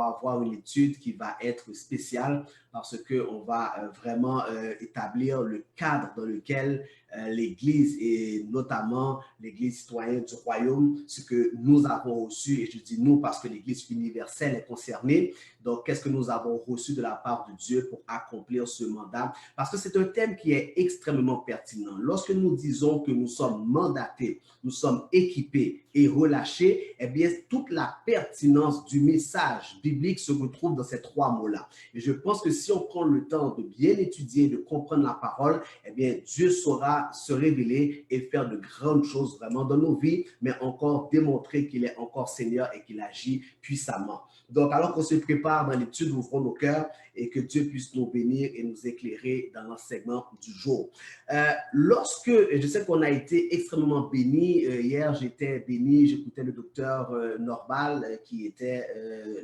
va avoir une étude qui va être spéciale parce qu'on va vraiment établir le cadre dans lequel l'Église et notamment l'Église citoyenne du royaume, ce que nous avons reçu, et je dis nous parce que l'Église universelle est concernée, donc qu'est-ce que nous avons reçu de la part de Dieu pour accomplir ce mandat? Parce que c'est un thème qui est extrêmement pertinent. Lorsque nous disons que nous sommes mandatés, nous sommes équipés et relâchés, eh bien, toute la pertinence du message biblique se retrouve dans ces trois mots-là. Et je pense que si on prend le temps de bien étudier, de comprendre la parole, eh bien, Dieu saura se révéler et faire de grandes choses vraiment dans nos vies, mais encore démontrer qu'il est encore Seigneur et qu'il agit puissamment. Donc, alors qu'on se prépare dans l'étude, ouvrons nos cœurs et que Dieu puisse nous bénir et nous éclairer dans l'enseignement du jour. Je sais qu'on a été extrêmement bénis, hier j'étais béni, j'écoutais le docteur Normal qui était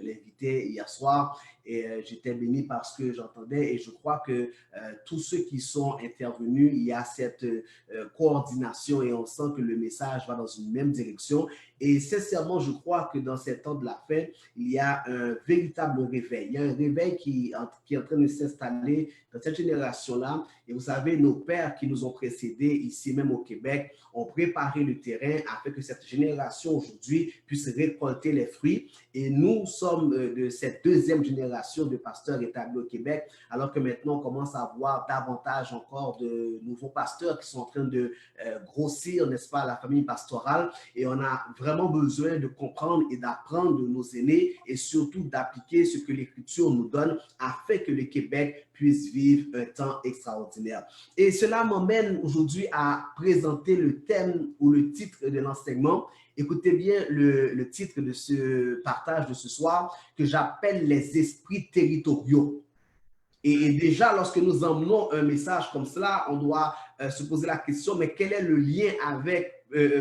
l'invité hier soir et j'étais béni parce que j'entendais et je crois que tous ceux qui sont intervenus, il y a cette coordination et on sent que le message va dans une même direction. Et sincèrement, je crois que dans ces temps de la fête, il y a un véritable réveil. Il y a un réveil qui est en train de s'installer dans cette génération-là. Et vous savez, nos pères qui nous ont précédés, ici même au Québec, ont préparé le terrain afin que cette génération aujourd'hui puisse récolter les fruits. Et nous sommes de cette deuxième génération de pasteurs établis au Québec, alors que maintenant on commence à avoir davantage encore de nouveaux pasteurs qui sont en train de grossir, n'est-ce pas, la famille pastorale. Et on a vraiment besoin de comprendre et d'apprendre de nos aînés et surtout d'appliquer ce que l'Écriture nous donne afin que le Québec puisse vivre un temps extraordinaire. Et cela m'emmène aujourd'hui à présenter le thème ou le titre de l'enseignement. Écoutez bien le titre de ce partage de ce soir que j'appelle les esprits territoriaux. Et déjà, lorsque nous emmenons un message comme cela, on doit se poser la question, mais quel est le lien avec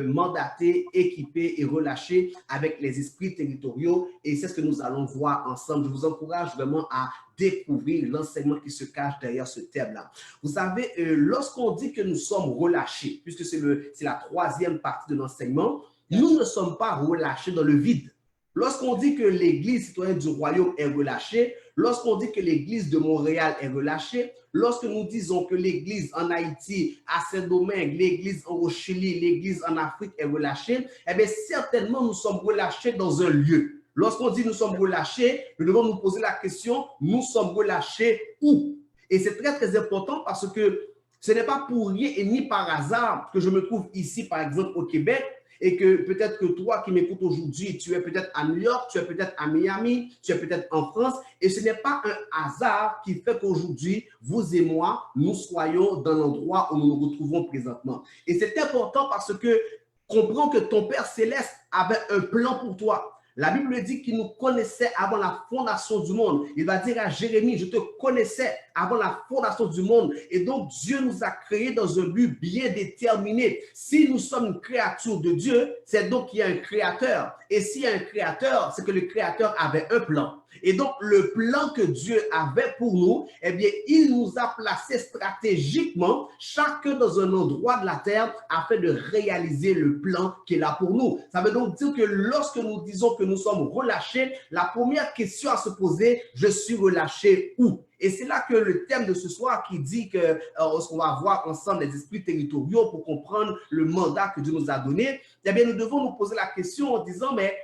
mandaté, équipé et relâché avec les esprits territoriaux? Et c'est ce que nous allons voir ensemble. Je vous encourage vraiment à découvrir l'enseignement qui se cache derrière ce thème-là. Vous savez, lorsqu'on dit que nous sommes relâchés, puisque c'est la troisième partie de l'enseignement, nous ne sommes pas relâchés dans le vide. Lorsqu'on dit que l'Église citoyenne du royaume est relâchée, lorsqu'on dit que l'Église de Montréal est relâchée, lorsque nous disons que l'Église en Haïti, à Saint-Domingue, l'Église au Chili, l'Église en Afrique est relâchée, eh bien certainement nous sommes relâchés dans un lieu. Lorsqu'on dit nous sommes relâchés, nous devons nous poser la question, nous sommes relâchés où? Et c'est très très important parce que ce n'est pas pour rien et ni par hasard que je me trouve ici, par exemple, au Québec, et que peut-être que toi qui m'écoutes aujourd'hui, tu es peut-être à New York, tu es peut-être à Miami, tu es peut-être en France, et ce n'est pas un hasard qui fait qu'aujourd'hui, vous et moi, nous soyons dans l'endroit où nous nous retrouvons présentement. Et c'est important parce que comprends que ton Père Céleste avait un plan pour toi. La Bible dit qu'il nous connaissait avant la fondation du monde. Il va dire à Jérémie, je te connaissais avant la fondation du monde. Et donc, Dieu nous a créés dans un but bien déterminé. Si nous sommes une créature de Dieu, c'est donc qu'il y a un créateur. Et s'il y a un créateur, c'est que le créateur avait un plan. Et donc, le plan que Dieu avait pour nous, eh bien, il nous a placés stratégiquement, chacun dans un endroit de la terre, afin de réaliser le plan qu'il a pour nous. Ça veut donc dire que lorsque nous disons que nous sommes relâchés, la première question à se poser, je suis relâché où? Et c'est là que le thème de ce soir qui dit que on va voir ensemble les esprits territoriaux pour comprendre le mandat que Dieu nous a donné, eh bien, nous devons nous poser la question en disant, mais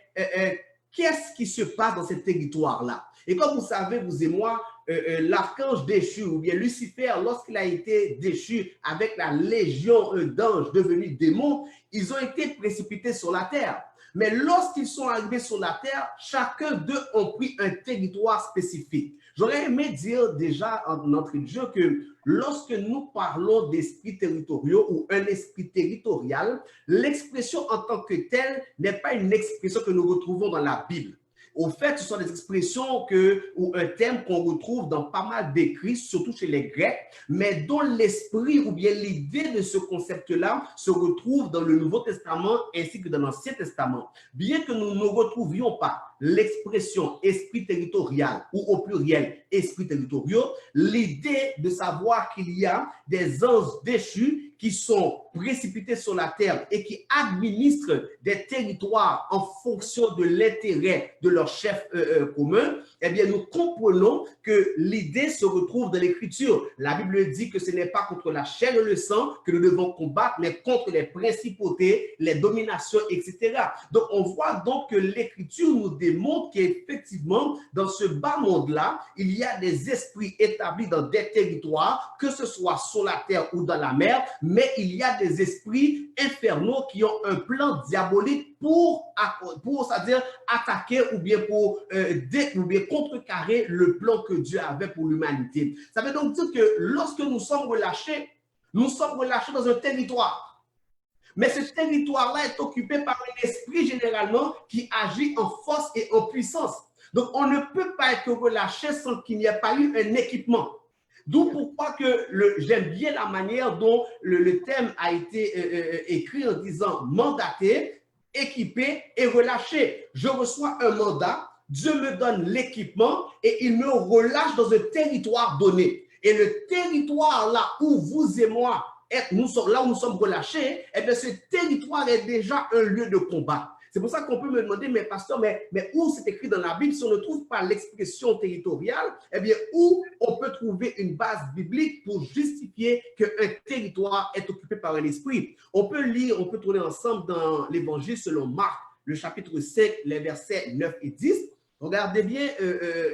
qu'est-ce qui se passe dans ce territoire-là? Et comme vous savez, vous et moi, l'archange déchu, ou bien Lucifer, lorsqu'il a été déchu avec la légion d'anges devenus démons, ils ont été précipités sur la terre. Mais lorsqu'ils sont arrivés sur la terre, chacun d'eux ont pris un territoire spécifique. J'aurais aimé dire déjà en entrée de jeu que lorsque nous parlons d'esprits territoriaux ou un esprit territorial, l'expression en tant que telle n'est pas une expression que nous retrouvons dans la Bible. Au fait, ce sont des expressions ou un terme qu'on retrouve dans pas mal d'écrits, surtout chez les Grecs, mais dont l'esprit ou bien l'idée de ce concept-là se retrouve dans le Nouveau Testament ainsi que dans l'Ancien Testament. Bien que nous ne retrouvions pas l'expression esprit territorial ou au pluriel esprit territoriaux, l'idée de savoir qu'il y a des anges déchus qui sont précipités sur la terre et qui administrent des territoires en fonction de l'intérêt de leur chef commun, eh bien, nous comprenons que l'idée se retrouve dans l'Écriture. La Bible dit que ce n'est pas contre la chair et le sang que nous devons combattre, mais contre les principautés, les dominations, etc. Donc, on voit donc que l'Écriture nous démontre qu'effectivement, dans ce bas monde-là, il y a des esprits établis dans des territoires, que ce soit sur la terre ou dans la mer, mais il y a des esprits infernaux qui ont un plan diabolique pour c'est-à-dire attaquer ou bien pour contrecarrer le plan que Dieu avait pour l'humanité. Ça veut donc dire que lorsque nous sommes relâchés dans un territoire. Mais ce territoire-là est occupé par un esprit généralement qui agit en force et en puissance. Donc, on ne peut pas être relâché sans qu'il n'y ait pas eu un équipement. D'où pourquoi que j'aime bien la manière dont le thème a été écrit en disant mandaté, équipé et relâché. Je reçois un mandat, Dieu me donne l'équipement et il me relâche dans un territoire donné. Et le territoire là où vous et moi, là où nous sommes relâchés, eh bien, ce territoire est déjà un lieu de combat. C'est pour ça qu'on peut me demander, mais pasteur, mais où c'est écrit dans la Bible si on ne trouve pas l'expression territoriale, eh bien, où on peut trouver une base biblique pour justifier qu'un territoire est occupé par un esprit? On peut lire, on peut tourner ensemble dans l'Évangile selon Marc, le chapitre 5, les versets 9 et 10. Regardez bien,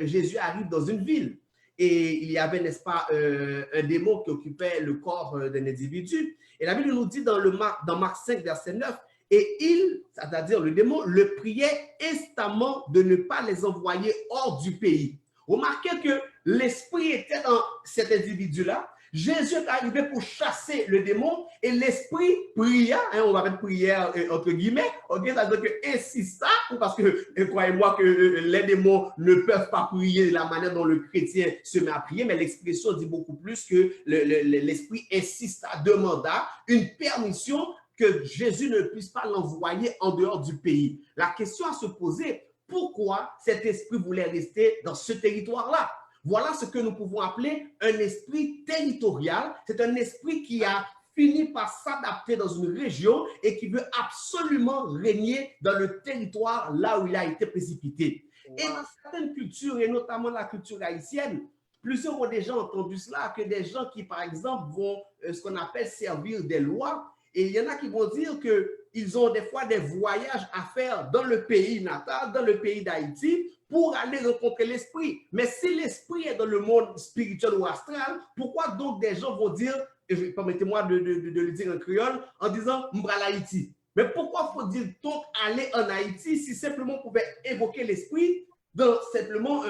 Jésus arrive dans une ville et il y avait, n'est-ce pas, un démon qui occupait le corps d'un individu. Et la Bible nous dit dans Marc 5, verset 9, et il, c'est-à-dire le démon, le priait instamment de ne pas les envoyer hors du pays. Remarquez que l'esprit était dans cet individu-là. Jésus est arrivé pour chasser le démon et l'esprit pria, on va mettre prière entre guillemets, okay, c'est-à-dire que insista, parce que croyez-moi que les démons ne peuvent pas prier de la manière dont le chrétien se met à prier, mais l'expression dit beaucoup plus que l'esprit insista, demanda une permission que Jésus ne puisse pas l'envoyer en dehors du pays. La question à se poser, pourquoi cet esprit voulait rester dans ce territoire-là? Voilà ce que nous pouvons appeler un esprit territorial. C'est un esprit qui a fini par s'adapter dans une région et qui veut absolument régner dans le territoire là où il a été précipité. Wow. Et dans certaines cultures, et notamment la culture haïtienne, plusieurs ont déjà entendu cela, que des gens qui, par exemple, vont ce qu'on appelle servir des lois, et il y en a qui vont dire qu'ils ont des fois des voyages à faire dans le pays natal, dans le pays d'Haïti, pour aller rencontrer l'esprit. Mais si l'esprit est dans le monde spirituel ou astral, pourquoi donc des gens vont dire, permettez-moi de le dire en créole, en disant « M'bral Haïti ». Mais pourquoi faut dire donc aller en Haïti si simplement on pouvait évoquer l'esprit dans simplement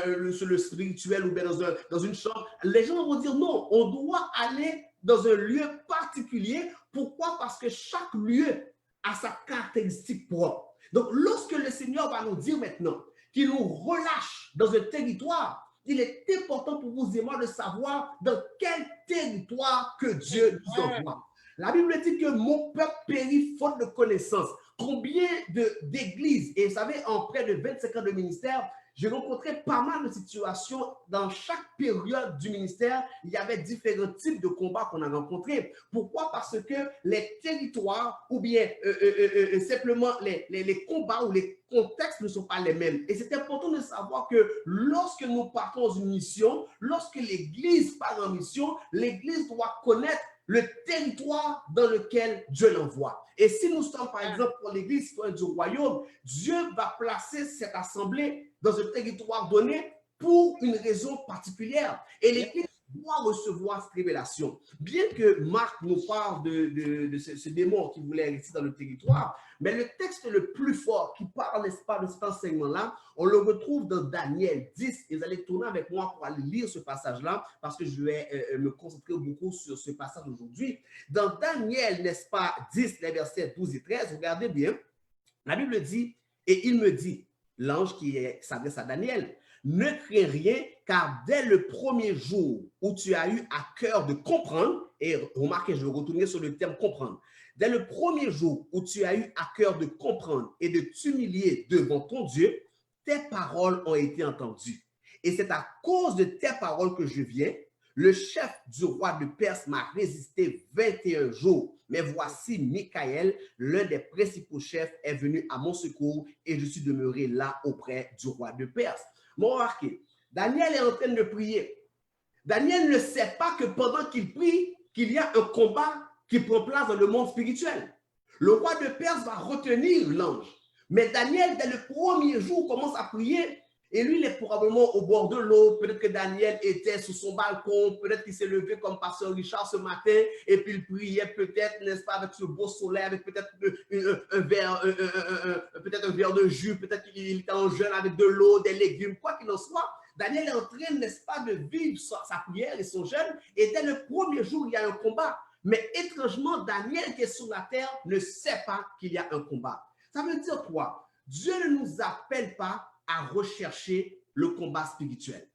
le spirituel ou bien dans une chambre? Les gens vont dire non, on doit aller dans un lieu particulier. Pourquoi? Parce que chaque lieu a sa caractéristique propre. Donc, lorsque le Seigneur va nous dire maintenant qu'il nous relâche dans un territoire, il est important pour vous et moi de savoir dans quel territoire que Dieu nous envoie. La Bible dit que mon peuple périt faute de connaissance. Combien d'églises, et vous savez, en près de 25 ans de ministère, j'ai rencontré pas mal de situations dans chaque période du ministère. Il y avait différents types de combats qu'on a rencontrés. Pourquoi? Parce que les territoires ou bien simplement les combats ou les contextes ne sont pas les mêmes. Et c'est important de savoir que lorsque nous partons dans une mission, lorsque l'Église part en mission, l'Église doit connaître le territoire dans lequel Dieu l'envoie. Et si nous sommes, par exemple, pour l'Église citoyenne du royaume, Dieu va placer cette assemblée dans un territoire donné pour une raison particulière. Et l'Église doit recevoir cette révélation. Bien que Marc nous parle de ce démon qui voulait rester dans le territoire, mais le texte le plus fort qui parle, n'est-ce pas, de cet enseignement-là, on le retrouve dans Daniel 10. Et vous allez tourner avec moi pour aller lire ce passage-là, parce que je vais me concentrer beaucoup sur ce passage aujourd'hui. Dans Daniel, n'est-ce pas, 10, les versets 12 et 13, regardez bien, la Bible dit, et il me dit, l'ange qui s'adresse à Daniel, ne crains rien, car dès le premier jour où tu as eu à cœur de comprendre, et remarquez, je vais retourner sur le terme comprendre, dès le premier jour où tu as eu à cœur de comprendre et de t'humilier devant ton Dieu, tes paroles ont été entendues. Et c'est à cause de tes paroles que je viens. Le chef du roi de Perse m'a résisté 21 jours. Mais voici Michaël, l'un des principaux chefs, est venu à mon secours et je suis demeuré là auprès du roi de Perse. Bon, remarquez, Daniel est en train de prier. Daniel ne sait pas que pendant qu'il prie, qu'il y a un combat qui prend place dans le monde spirituel. Le roi de Perse va retenir l'ange. Mais Daniel, dès le premier jour, commence à prier. Et lui, il est probablement au bord de l'eau. Peut-être que Daniel était sur son balcon. Peut-être qu'il s'est levé comme pasteur Richard ce matin. Et puis il priait peut-être, n'est-ce pas, avec ce beau soleil, avec peut-être un verre de jus. Peut-être qu'il était en jeûne avec de l'eau, des légumes, quoi qu'il en soit. Daniel est en train, n'est-ce pas, de vivre sa prière et son jeûne. Et dès le premier jour, il y a un combat. Mais étrangement, Daniel qui est sur la terre ne sait pas qu'il y a un combat. Ça veut dire quoi? Dieu ne nous appelle pas à rechercher le combat spirituel.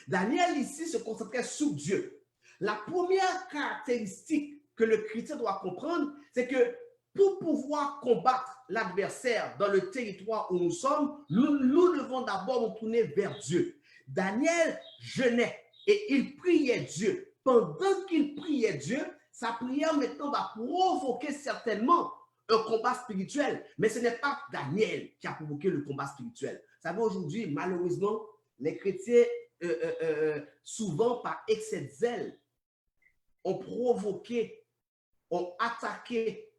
Daniel ici se concentrait sur Dieu. La première caractéristique que le chrétien doit comprendre, c'est que pour pouvoir combattre l'adversaire dans le territoire où nous sommes, nous devons d'abord nous tourner vers Dieu. Daniel jeûnait et il priait Dieu. Pendant qu'il priait Dieu, sa prière maintenant va provoquer certainement un combat spirituel. Mais ce n'est pas Daniel qui a provoqué le combat spirituel. Vous savez, aujourd'hui, malheureusement, les chrétiens, souvent par excès de zèle, ont provoqué, ont attaqué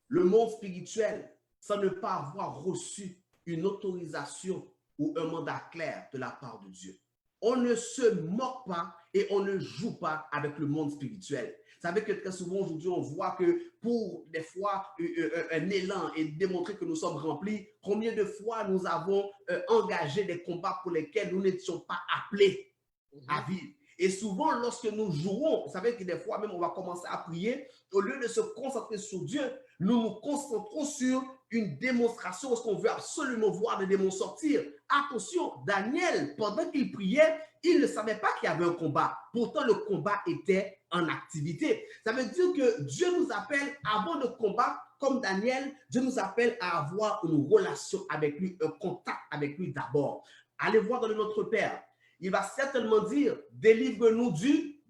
le monde spirituel sans ne pas avoir reçu une autorisation ou un mandat clair de la part de Dieu. On ne se moque pas et on ne joue pas avec le monde spirituel. Vous savez que très souvent aujourd'hui, on voit que pour des fois un élan et démontrer que nous sommes remplis, combien de fois nous avons engagé des combats pour lesquels nous n'étions pas appelés à vivre. Et souvent, lorsque nous jouons, vous savez que des fois même on va commencer à prier, au lieu de se concentrer sur Dieu, nous nous concentrons sur une démonstration parce qu'on veut absolument voir des démons sortir. Attention, Daniel, pendant qu'il priait, il ne savait pas qu'il y avait un combat. Pourtant, le combat était en activité. Ça veut dire que Dieu nous appelle avant de combattre, comme Daniel, Dieu nous appelle à avoir une relation avec lui, un contact avec lui d'abord. Allez voir dans le Notre Père. Il va certainement dire, délivre-nous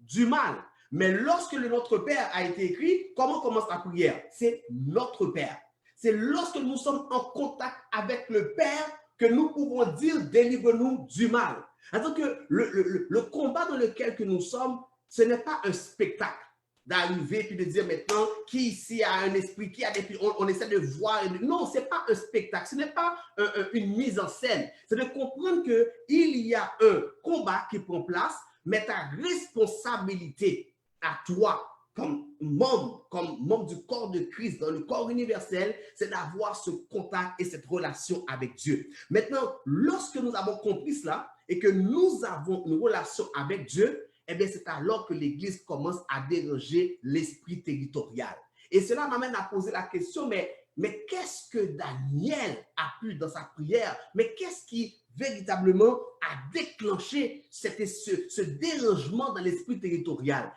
du mal. Mais lorsque le Notre Père a été écrit, comment commence la prière? C'est notre Père. C'est lorsque nous sommes en contact avec le Père que nous pouvons dire, délivre-nous du mal. Alors que le combat dans lequel que nous sommes, ce n'est pas un spectacle d'arriver puis de dire maintenant qui ici a un esprit, qui a des... On essaie de voir. Non, ce n'est pas un spectacle, ce n'est pas une mise en scène. C'est de comprendre qu'il y a un combat qui prend place, mais ta responsabilité à toi, comme membre du corps de Christ, dans le corps universel, c'est d'avoir ce contact et cette relation avec Dieu. Maintenant, lorsque nous avons compris cela et que nous avons une relation avec Dieu, eh bien, c'est alors que l'Église commence à déranger l'esprit territorial. Et cela m'amène à poser la question, mais qu'est-ce que Daniel a pu dans sa prière? Mais qu'est-ce qui véritablement a déclenché ce dérangement dans l'esprit territorial?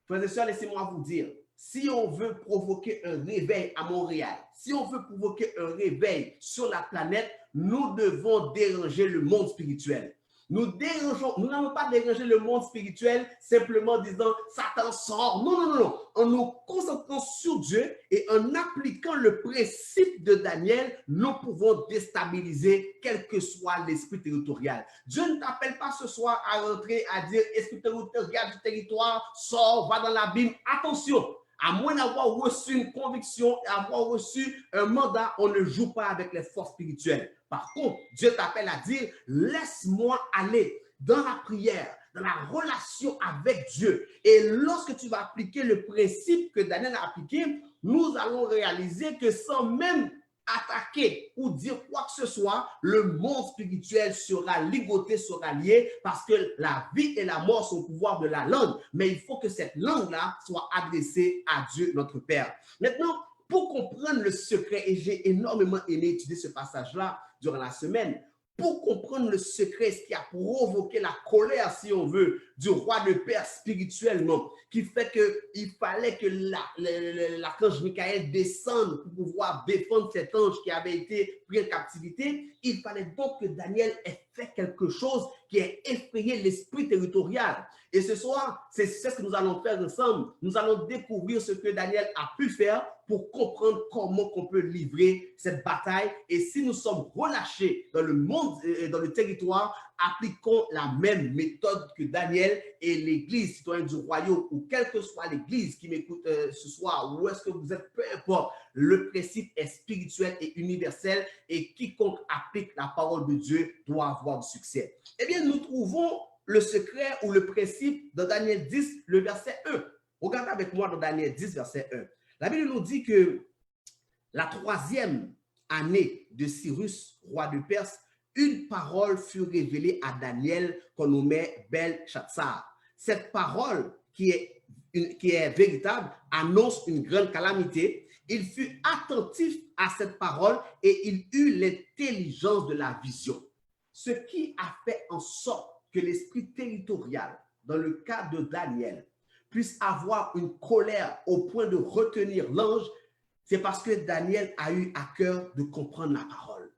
Frères et sœurs, laissez-moi vous dire, si on veut provoquer un réveil à Montréal, si on veut provoquer un réveil sur la planète, nous devons déranger le monde spirituel. Nous n'allons pas déranger le monde spirituel simplement en disant Satan sort. Non, non, non, non. En nous concentrant sur Dieu et en appliquant le principe de Daniel, nous pouvons déstabiliser quel que soit l'esprit territorial. Dieu ne t'appelle pas ce soir à rentrer, à dire esprit territorial du territoire, sors, va dans l'abîme. Attention! À moins d'avoir reçu une conviction et avoir reçu un mandat, on ne joue pas avec les forces spirituelles. Par contre, Dieu t'appelle à dire, laisse-moi aller dans la prière, dans la relation avec Dieu. Et lorsque tu vas appliquer le principe que Daniel a appliqué, nous allons réaliser que sans même attaquer ou dire quoi que ce soit, le monde spirituel sera ligoté, sera lié, parce que la vie et la mort sont au pouvoir de la langue. Mais il faut que cette langue-là soit adressée à Dieu, notre Père. Maintenant, pour comprendre le secret, et j'ai énormément aimé étudier ce passage-là durant la semaine, pour comprendre le secret, ce qui a provoqué la colère, si on veut, du roi de Perse spirituellement, qui fait qu'il fallait que l'archange Michael descende pour pouvoir défendre cet ange qui avait été pris en captivité. Il fallait donc que Daniel ait fait quelque chose qui ait effrayé l'esprit territorial. Et ce soir, c'est ce que nous allons faire ensemble. Nous allons découvrir ce que Daniel a pu faire pour comprendre comment on peut livrer cette bataille. Et si nous sommes relâchés dans le monde, dans le territoire, appliquons la même méthode que Daniel et l'Église, citoyens du royaume, ou quelle que soit l'Église qui m'écoute ce soir, où est-ce que vous êtes, peu importe, le principe est spirituel et universel et quiconque applique la parole de Dieu doit avoir du succès. Eh bien, nous trouvons le secret ou le principe dans Daniel 10, le verset 1. Regardez avec moi dans Daniel 10, verset 1. La Bible nous dit que la 3e année de Cyrus, roi de Perse, une parole fut révélée à Daniel qu'on nommait Belshazzar. Cette parole qui est véritable annonce une grande calamité. Il fut attentif à cette parole et il eut l'intelligence de la vision. Ce qui a fait en sorte que l'esprit territorial, dans le cas de Daniel, puisse avoir une colère au point de retenir l'ange, c'est parce que Daniel a eu à cœur de comprendre la parole.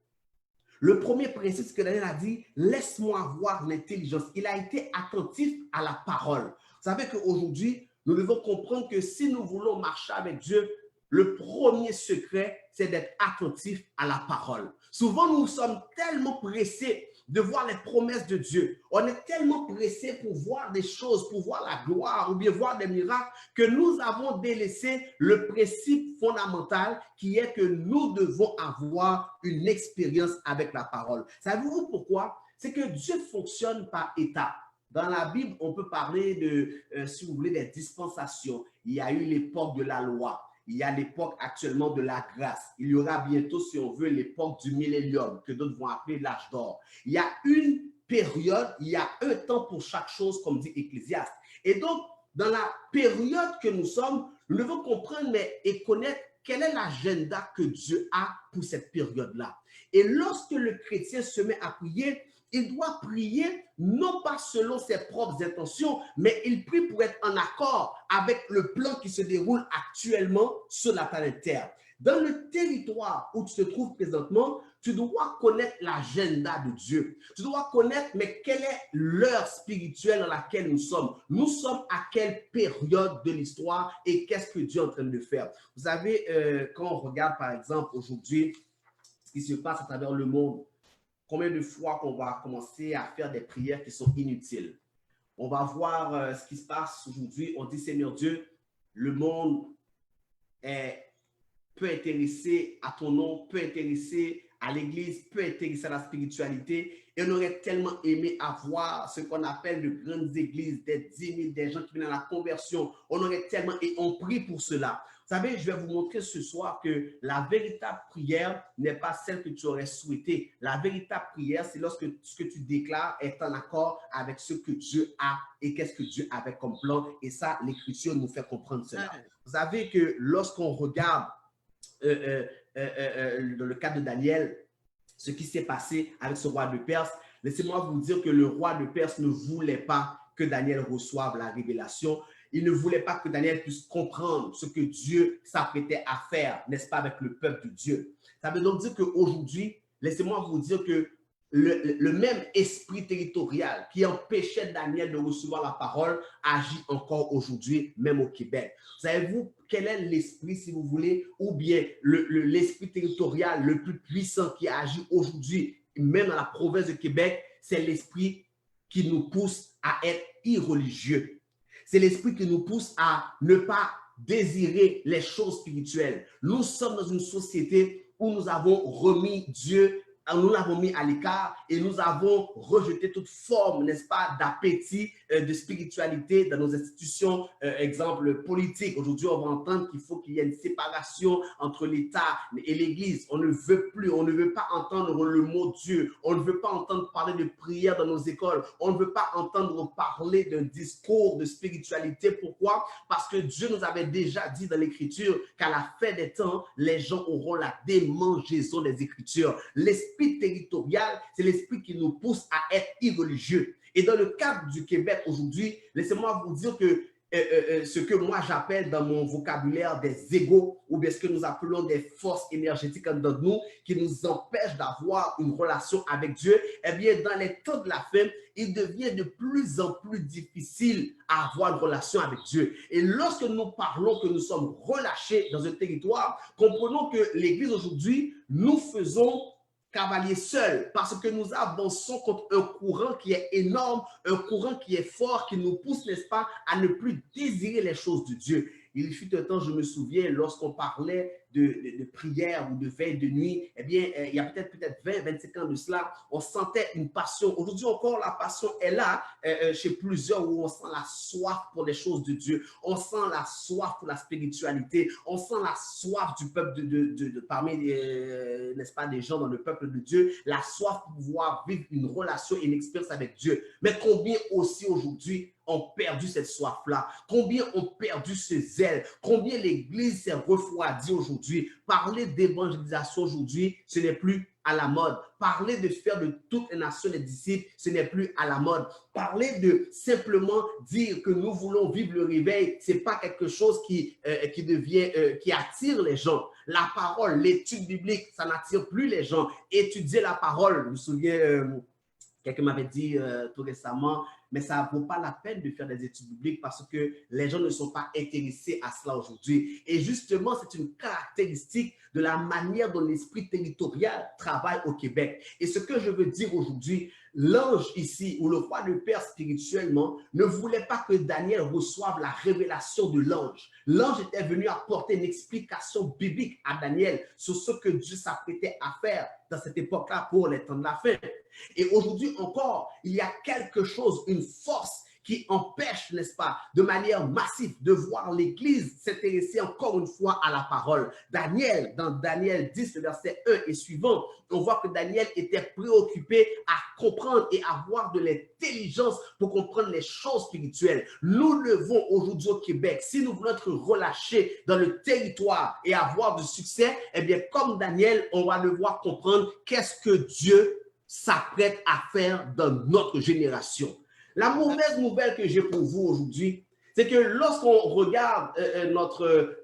Le premier principe, c'est que Daniel a dit, laisse-moi avoir l'intelligence. Il a été attentif à la parole. Vous savez qu'aujourd'hui, nous devons comprendre que si nous voulons marcher avec Dieu, le premier secret, c'est d'être attentif à la parole. Souvent, nous sommes tellement pressés de voir les promesses de Dieu. On est tellement pressé pour voir des choses, pour voir la gloire ou bien voir des miracles que nous avons délaissé le principe fondamental qui est que nous devons avoir une expérience avec la parole. Savez-vous pourquoi? C'est que Dieu fonctionne par étapes. Dans la Bible, on peut parler de, si vous voulez, des dispensations. Il y a eu l'époque de la loi. Il y a l'époque actuellement de la grâce. Il y aura bientôt, si on veut, l'époque du millénium, que d'autres vont appeler l'âge d'or. Il y a une période, il y a un temps pour chaque chose, comme dit Ecclésiaste. Et donc, dans la période que nous sommes, nous devons comprendre et connaître quel est l'agenda que Dieu a pour cette période-là. Et lorsque le chrétien se met à prier, il doit prier non pas selon ses propres intentions, mais il prie pour être en accord avec le plan qui se déroule actuellement sur la planète Terre. Dans le territoire où tu te trouves présentement, tu dois connaître l'agenda de Dieu. Tu dois connaître, mais quelle est l'heure spirituelle dans laquelle nous sommes. Nous sommes à quelle période de l'histoire et qu'est-ce que Dieu est en train de faire. Vous savez, quand on regarde par exemple aujourd'hui ce qui se passe à travers le monde, combien de fois qu'on va commencer à faire des prières qui sont inutiles. On va voir ce qui se passe aujourd'hui. On dit, Seigneur Dieu, le monde peut intéresser à ton nom, peut intéresser à l'Église, peut intéresser à la spiritualité. Et on aurait tellement aimé avoir ce qu'on appelle de grandes églises, des 10 000, des gens qui viennent à la conversion. On aurait tellement, et on prie pour cela. Vous savez, je vais vous montrer ce soir que la véritable prière n'est pas celle que tu aurais souhaité. La véritable prière, c'est lorsque ce que tu déclares est en accord avec ce que Dieu a et qu'est-ce que Dieu avait comme plan. Et ça, l'Écriture nous fait comprendre cela. Vous savez que lorsqu'on regarde dans le cas de Daniel, ce qui s'est passé avec ce roi de Perse, laissez-moi vous dire que le roi de Perse ne voulait pas que Daniel reçoive la révélation. Il ne voulait pas que Daniel puisse comprendre ce que Dieu s'apprêtait à faire, n'est-ce pas, avec le peuple de Dieu. Ça veut donc dire qu'aujourd'hui, laissez-moi vous dire que le même esprit territorial qui empêchait Daniel de recevoir la parole agit encore aujourd'hui, même au Québec. Savez-vous quel est l'esprit, si vous voulez, ou bien l'esprit territorial le plus puissant qui agit aujourd'hui, même dans la province de Québec? C'est l'esprit qui nous pousse à être irreligieux. C'est l'esprit qui nous pousse à ne pas désirer les choses spirituelles. Nous sommes dans une société où nous avons remis Dieu, nous l'avons mis à l'écart et nous avons rejeté toute forme, n'est-ce pas, d'appétit de spiritualité dans nos institutions, exemple politique. Aujourd'hui, on va entendre qu'il faut qu'il y ait une séparation entre l'État et l'Église. On ne veut plus, on ne veut pas entendre le mot Dieu. On ne veut pas entendre parler de prière dans nos écoles. On ne veut pas entendre parler d'un discours de spiritualité. Pourquoi? Parce que Dieu nous avait déjà dit dans l'Écriture qu'à la fin des temps, les gens auront la démangeaison des Écritures. L'esprit l'esprit territorial, c'est l'esprit qui nous pousse à être irreligieux. Et dans le cadre du Québec aujourd'hui, laissez-moi vous dire que ce que moi j'appelle dans mon vocabulaire des égos, ou bien ce que nous appelons des forces énergétiques en dedans de nous, qui nous empêchent d'avoir une relation avec Dieu, eh bien, dans les temps de la fin, il devient de plus en plus difficile à avoir une relation avec Dieu. Et lorsque nous parlons que nous sommes relâchés dans un territoire, comprenons que l'Église aujourd'hui, nous faisons cavalier seul, parce que nous avançons contre un courant qui est énorme, un courant qui est fort, qui nous pousse, n'est-ce pas, à ne plus désirer les choses de Dieu. Il fut un temps, je me souviens, lorsqu'on parlait de prière ou de veille de nuit, eh bien, il y a peut-être 20, 25 ans de cela, on sentait une passion. Aujourd'hui encore, la passion est là chez plusieurs où on sent la soif pour les choses de Dieu. On sent la soif pour la spiritualité. On sent la soif du peuple parmi, n'est-ce pas, des gens dans le peuple de Dieu. La soif pour pouvoir vivre une relation et une expérience avec Dieu. Mais combien aussi aujourd'hui ont perdu cette soif-là? Combien ont perdu ce zèle? Combien l'Église s'est refroidie aujourd'hui? Parler d'évangélisation aujourd'hui, ce n'est plus à la mode. Parler de faire de toutes les nations des disciples, ce n'est plus à la mode. Parler de simplement dire que nous voulons vivre le réveil, ce n'est pas quelque chose qui attire les gens. La parole, l'étude biblique, ça n'attire plus les gens. Étudier la parole, je me souviens, quelqu'un m'avait dit tout récemment, mais ça ne vaut pas la peine de faire des études bibliques parce que les gens ne sont pas intéressés à cela aujourd'hui. Et justement, c'est une caractéristique de la manière dont l'esprit territorial travaille au Québec. Et ce que je veux dire aujourd'hui, l'ange ici, ou le roi de Perse spirituellement, ne voulait pas que Daniel reçoive la révélation de l'ange. L'ange était venu apporter une explication biblique à Daniel sur ce que Dieu s'apprêtait à faire dans cette époque-là pour les temps de la fin. Et aujourd'hui encore, il y a quelque chose, une force qui empêche, n'est-ce pas, de manière massive de voir l'Église s'intéresser encore une fois à la parole. Daniel, dans Daniel 10, le verset 1 et suivant, on voit que Daniel était préoccupé à comprendre et avoir de l'intelligence pour comprendre les choses spirituelles. Nous devons aujourd'hui au Québec, si nous voulons être relâchés dans le territoire et avoir du succès, eh bien, comme Daniel, on va devoir comprendre qu'est-ce que Dieu s'apprête à faire dans notre génération. La mauvaise nouvelle que j'ai pour vous aujourd'hui, c'est que lorsqu'on regarde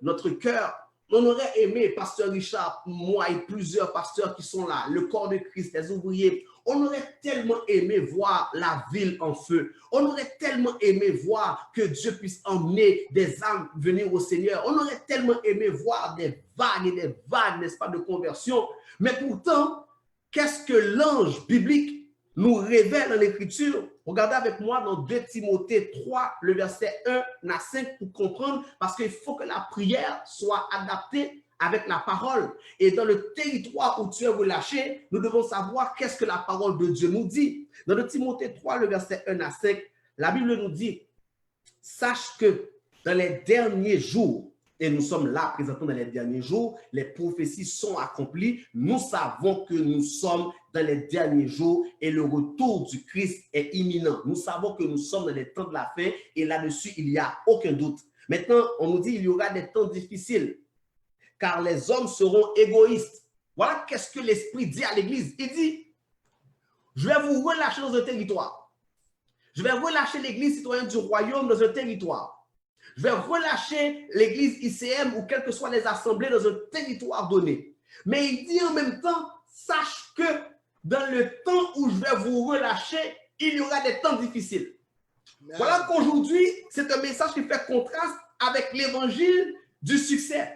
notre cœur, on aurait aimé, Pasteur Richard, moi et plusieurs pasteurs qui sont là, le corps de Christ, les ouvriers, on aurait tellement aimé voir la ville en feu. On aurait tellement aimé voir que Dieu puisse emmener des âmes venir au Seigneur. On aurait tellement aimé voir des vagues et des vagues, n'est-ce pas, de conversion. Mais pourtant, qu'est-ce que l'ange biblique nous révèle dans l'Écriture? Regardez avec moi dans 2 Timothée 3, le verset 1 à 5 pour comprendre, parce qu'il faut que la prière soit adaptée avec la parole. Et dans le territoire où tu es relâché, nous devons savoir qu'est-ce que la parole de Dieu nous dit. Dans 2 Timothée 3, le verset 1 à 5, la Bible nous dit, sache que dans les derniers jours, et nous sommes là, présentement dans les derniers jours, les prophéties sont accomplies. Nous savons que nous sommes dans les derniers jours et le retour du Christ est imminent. Nous savons que nous sommes dans les temps de la fin et là-dessus, il n'y a aucun doute. Maintenant, on nous dit qu'il y aura des temps difficiles car les hommes seront égoïstes. Voilà qu'est-ce que l'Esprit dit à l'Église. Il dit, je vais vous relâcher dans un territoire. Je vais relâcher l'Église citoyenne du royaume dans un territoire. Je vais relâcher l'église ICM ou quelles que soient les assemblées dans un territoire donné. Mais il dit en même temps, sache que dans le temps où je vais vous relâcher, il y aura des temps difficiles. Amen. Voilà qu'aujourd'hui, c'est un message qui fait contraste avec l'évangile du succès,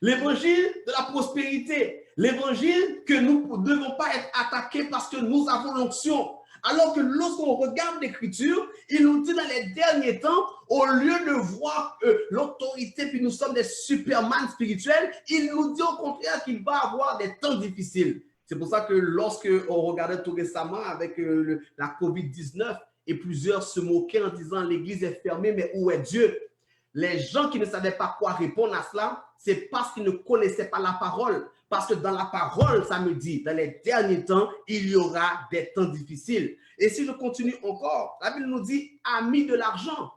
l'évangile de la prospérité, l'évangile que nous ne devons pas être attaqués parce que nous avons l'onction. Alors que lorsqu'on regarde l'Écriture, il nous dit dans les derniers temps, au lieu de voir l'autorité, puis nous sommes des superman spirituels, il nous dit au contraire qu'il va avoir des temps difficiles. C'est pour ça que lorsque on regardait tout récemment avec la COVID-19, et plusieurs se moquaient en disant l'Église est fermée, mais où est Dieu? Les gens qui ne savaient pas quoi répondre à cela, c'est parce qu'ils ne connaissaient pas la parole. Parce que dans la parole, ça me dit, dans les derniers temps, il y aura des temps difficiles. Et si je continue encore, la Bible nous dit, amis de l'argent.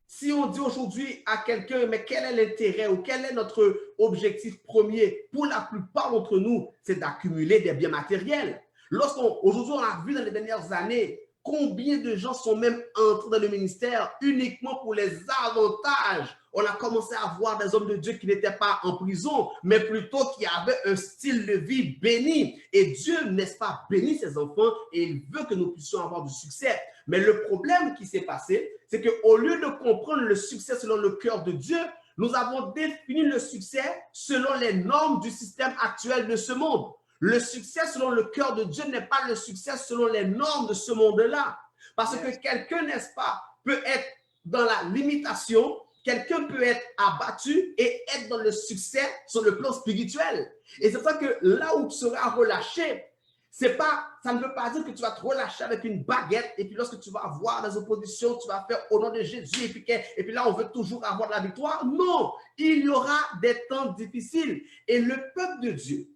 Si on dit aujourd'hui à quelqu'un, mais quel est l'intérêt ou quel est notre objectif premier? Pour la plupart d'entre nous, c'est d'accumuler des biens matériels. Aujourd'hui, on a vu dans les dernières années combien de gens sont même entrés dans le ministère uniquement pour les avantages. On a commencé à voir des hommes de Dieu qui n'étaient pas en prison, mais plutôt qui avaient un style de vie béni. Et Dieu, n'est-ce pas, bénit ses enfants et il veut que nous puissions avoir du succès. Mais le problème qui s'est passé, c'est qu'au lieu de comprendre le succès selon le cœur de Dieu, nous avons défini le succès selon les normes du système actuel de ce monde. Le succès selon le cœur de Dieu n'est pas le succès selon les normes de ce monde-là. Parce que quelqu'un, n'est-ce pas, peut être dans la limitation, quelqu'un peut être abattu et être dans le succès sur le plan spirituel. Et c'est pour ça que là où tu seras relâché, ça ne veut pas dire que tu vas te relâcher avec une baguette et puis lorsque tu vas avoir des oppositions, tu vas faire au nom de Jésus et puis là, on veut toujours avoir de la victoire. Non, il y aura des temps difficiles. Et le peuple de Dieu,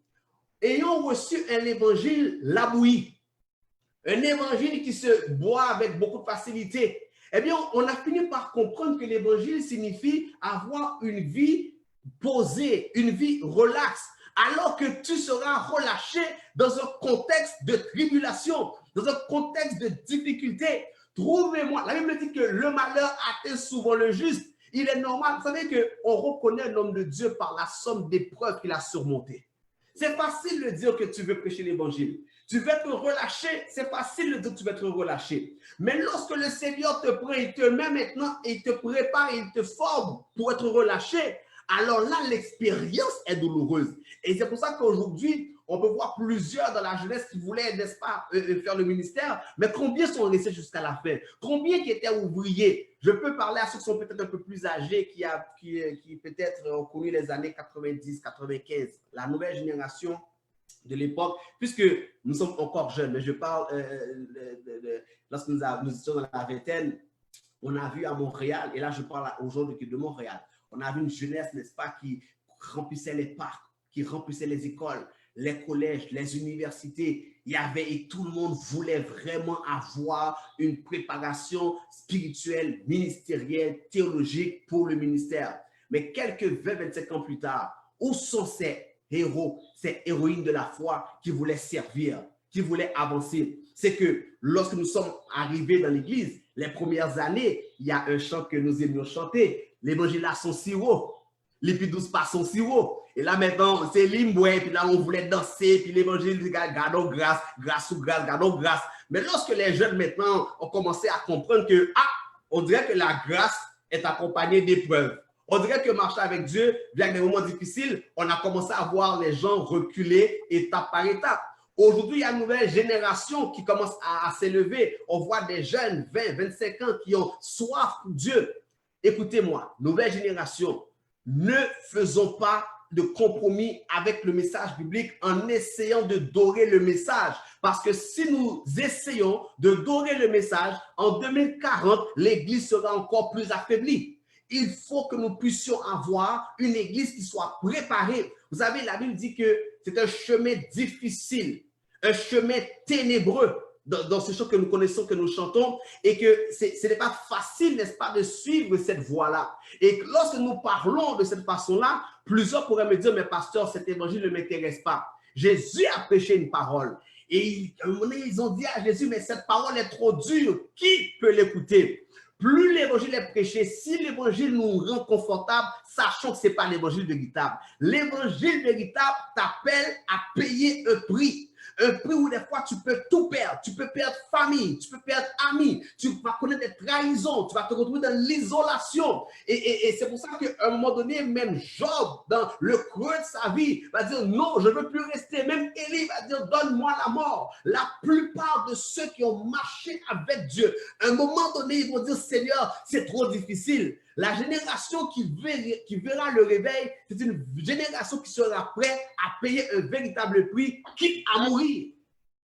ayant reçu un évangile labouilli, un évangile qui se boit avec beaucoup de facilité, eh bien, on a fini par comprendre que l'évangile signifie avoir une vie posée, une vie relaxe, alors que tu seras relâché dans un contexte de tribulation, dans un contexte de difficulté. Trouvez-moi, la Bible dit que le malheur atteint souvent le juste. Il est normal, vous savez qu'on reconnaît un homme de Dieu par la somme d'épreuves qu'il a surmontées. C'est facile de dire que tu veux prêcher l'évangile. Tu veux te relâcher, c'est facile de dire que tu veux te relâcher. Mais lorsque le Seigneur te prend, il te met maintenant, il te prépare, il te forme pour être relâché, alors là, l'expérience est douloureuse. Et c'est pour ça qu'aujourd'hui, on peut voir plusieurs dans la jeunesse qui voulaient, n'est-ce pas, faire le ministère, mais combien sont restés jusqu'à la fin? Combien qui étaient ouvriers? Je peux parler à ceux qui sont peut-être un peu plus âgés, qui peut-être ont connu les années 90, 95, la nouvelle génération de l'époque, puisque nous sommes encore jeunes, mais je parle, lorsque nous étions dans la vingtaine, on a vu à Montréal, et là je parle aux gens de Montréal, on a vu une jeunesse, n'est-ce pas, qui remplissait les parcs, qui remplissait les écoles, les collèges, les universités. Il y avait, et tout le monde voulait vraiment avoir une préparation spirituelle, ministérielle, théologique pour le ministère. Mais quelques 20-25 ans plus tard, où sont ces héros, ces héroïnes de la foi qui voulaient servir, qui voulaient avancer? C'est que lorsque nous sommes arrivés dans l'église, les premières années, il y a un chant que nous aimions chanter. L'évangile a son sirop, les plus douces pas son sirop. Et là maintenant, c'est limboué, puis là on voulait danser, puis l'évangile dit gardons grâce, grâce ou grâce, gardons grâce. Mais lorsque les jeunes maintenant ont commencé à comprendre que, on dirait que la grâce est accompagnée d'épreuves. On dirait que marcher avec Dieu, bien que des moments difficiles, on a commencé à voir les gens reculer étape par étape. Aujourd'hui, il y a une nouvelle génération qui commence à s'élever. On voit des jeunes, 20, 25 ans, qui ont soif pour Dieu. Écoutez-moi, nouvelle génération, ne faisons pas de compromis avec le message biblique en essayant de dorer le message. Parce que si nous essayons de dorer le message, en 2040, l'Église sera encore plus affaiblie. Il faut que nous puissions avoir une Église qui soit préparée. Vous savez, la Bible dit que c'est un chemin difficile, un chemin ténébreux dans ce chant que nous connaissons, que nous chantons, et que ce n'est pas facile, n'est-ce pas, de suivre cette voie-là. Et lorsque nous parlons de cette façon-là, plusieurs pourraient me dire, mais pasteur, cet évangile ne m'intéresse pas. Jésus a prêché une parole. Et à un moment donné, ils ont dit à Jésus, mais cette parole est trop dure. Qui peut l'écouter? Plus l'évangile est prêché, si l'évangile nous rend confortable, sachons que ce n'est pas l'évangile véritable. L'évangile véritable t'appelle à payer un prix. Un prix où des fois tu peux tout perdre. Tu peux perdre famille, tu peux perdre amis, tu vas connaître des trahisons, tu vas te retrouver dans l'isolation. Et c'est pour ça qu'à un moment donné, même Job, dans le creux de sa vie, va dire non, je ne veux plus rester. Même Élie va dire donne-moi la mort. La plupart de ceux qui ont marché avec Dieu, à un moment donné, ils vont dire Seigneur, c'est trop difficile. La génération qui verra le réveil, c'est une génération qui sera prête à payer un véritable prix, quitte à mourir.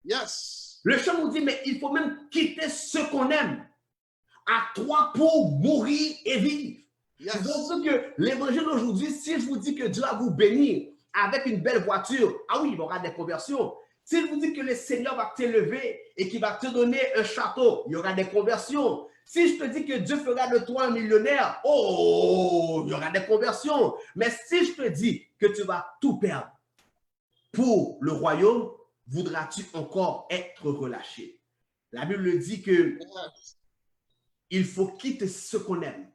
Yes. Le chant nous dit, mais il faut même quitter ce qu'on aime. À toi pour mourir et vivre. Yes. C'est pour ça que l'évangile aujourd'hui, si je vous dis que Dieu va vous bénir avec une belle voiture, ah oui, il y aura des conversions. Si je vous dis que le Seigneur va t'élever et qu'il va te donner un château, il y aura des conversions. Si je te dis que Dieu fera de toi un millionnaire, oh, il y aura des conversions. Mais si je te dis que tu vas tout perdre pour le royaume, voudras-tu encore être relâché? La Bible dit que il faut quitter ce qu'on aime.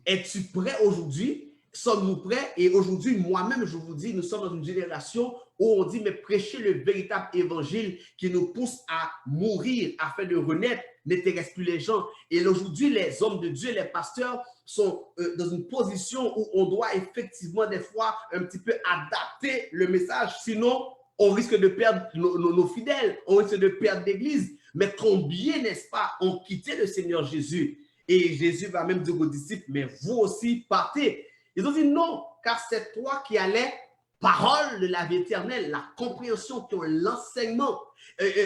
Es-tu prêt aujourd'hui? Sommes-nous prêts? Et aujourd'hui, moi-même, je vous dis, nous sommes dans une génération où on dit, mais prêcher le véritable évangile qui nous pousse à mourir afin de renaître n'intéresse plus les gens. Et aujourd'hui, les hommes de Dieu, les pasteurs sont dans une position où on doit effectivement des fois un petit peu adapter le message. Sinon, on risque de perdre nos fidèles, on risque de perdre l'Église. Mais combien, n'est-ce pas, ont quitté le Seigneur Jésus? Et Jésus va même dire aux disciples, mais vous aussi partez. Ils ont dit non, car c'est toi qui as les paroles de la vie éternelle, la compréhension, qui ont l'enseignement.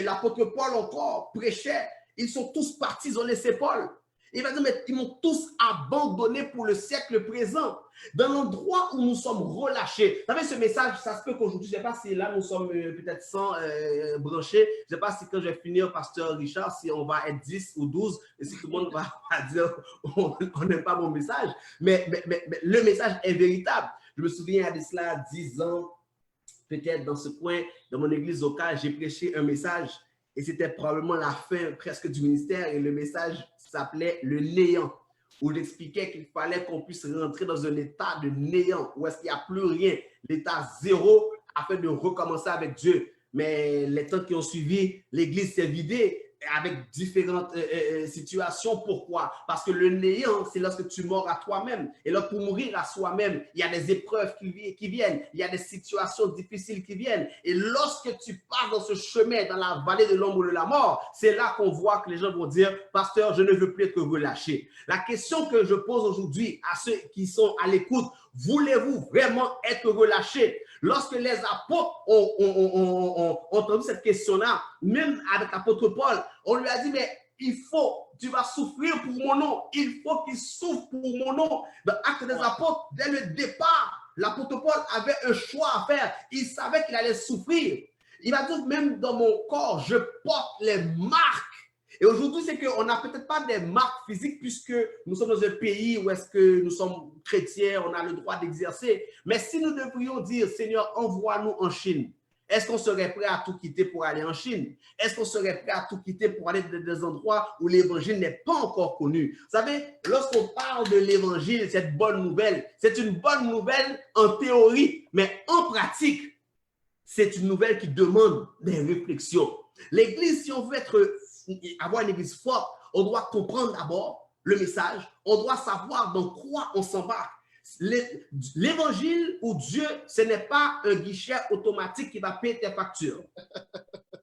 L'apôtre Paul encore prêchait. Ils sont tous partis, ils ont laissé Paul. Il va dire, mais ils m'ont tous abandonné pour le siècle présent. Dans l'endroit où nous sommes relâchés. Vous savez, ce message, ça se peut qu'aujourd'hui, je ne sais pas si là, nous sommes peut-être 100 branchés. Je ne sais pas si quand je vais finir, Pasteur Richard, si on va être 10 ou 12, et si tout le monde va dire, on n'aime pas mon message. Mais le message est véritable. Je me souviens, il y a de cela 10 ans, peut-être dans ce coin, dans mon église locale, j'ai prêché un message. Et c'était probablement la fin presque du ministère. Et le message s'appelait le néant, où j'expliquais qu'il fallait qu'on puisse rentrer dans un état de néant, où est-ce qu'il n'y a plus rien, l'état zéro, afin de recommencer avec Dieu. Mais les temps qui ont suivi, l'église s'est vidée avec différentes situations. Pourquoi? Parce que le néant, c'est lorsque tu mords à toi-même. Et là, pour mourir à soi-même, il y a des épreuves qui viennent, il y a des situations difficiles qui viennent. Et lorsque tu pars dans ce chemin, dans la vallée de l'ombre de la mort, c'est là qu'on voit que les gens vont dire, pasteur, je ne veux plus être relâché. La question que je pose aujourd'hui à ceux qui sont à l'écoute, voulez-vous vraiment être relâché? Lorsque les apôtres ont entendu cette question-là, même avec l'apôtre Paul, on lui a dit, mais tu vas souffrir pour mon nom. Il faut qu'il souffre pour mon nom. Dans Actes des Apôtres, dès le départ, l'apôtre Paul avait un choix à faire. Il savait qu'il allait souffrir. Il va dire, même dans mon corps, je porte les marques. Et aujourd'hui, c'est qu'on n'a peut-être pas des marques physiques puisque nous sommes dans un pays où est-ce que nous sommes chrétiens, on a le droit d'exercer. Mais si nous devrions dire, Seigneur, envoie-nous en Chine, est-ce qu'on serait prêt à tout quitter pour aller en Chine? Est-ce qu'on serait prêt à tout quitter pour aller dans des endroits où l'évangile n'est pas encore connu? Vous savez, lorsqu'on parle de l'évangile, cette bonne nouvelle, c'est une bonne nouvelle en théorie, mais en pratique, c'est une nouvelle qui demande des réflexions. L'Église, si on veut avoir une Église forte, on doit comprendre d'abord le message, on doit savoir dans quoi on s'embarque. L'évangile ou Dieu, ce n'est pas un guichet automatique qui va payer tes factures.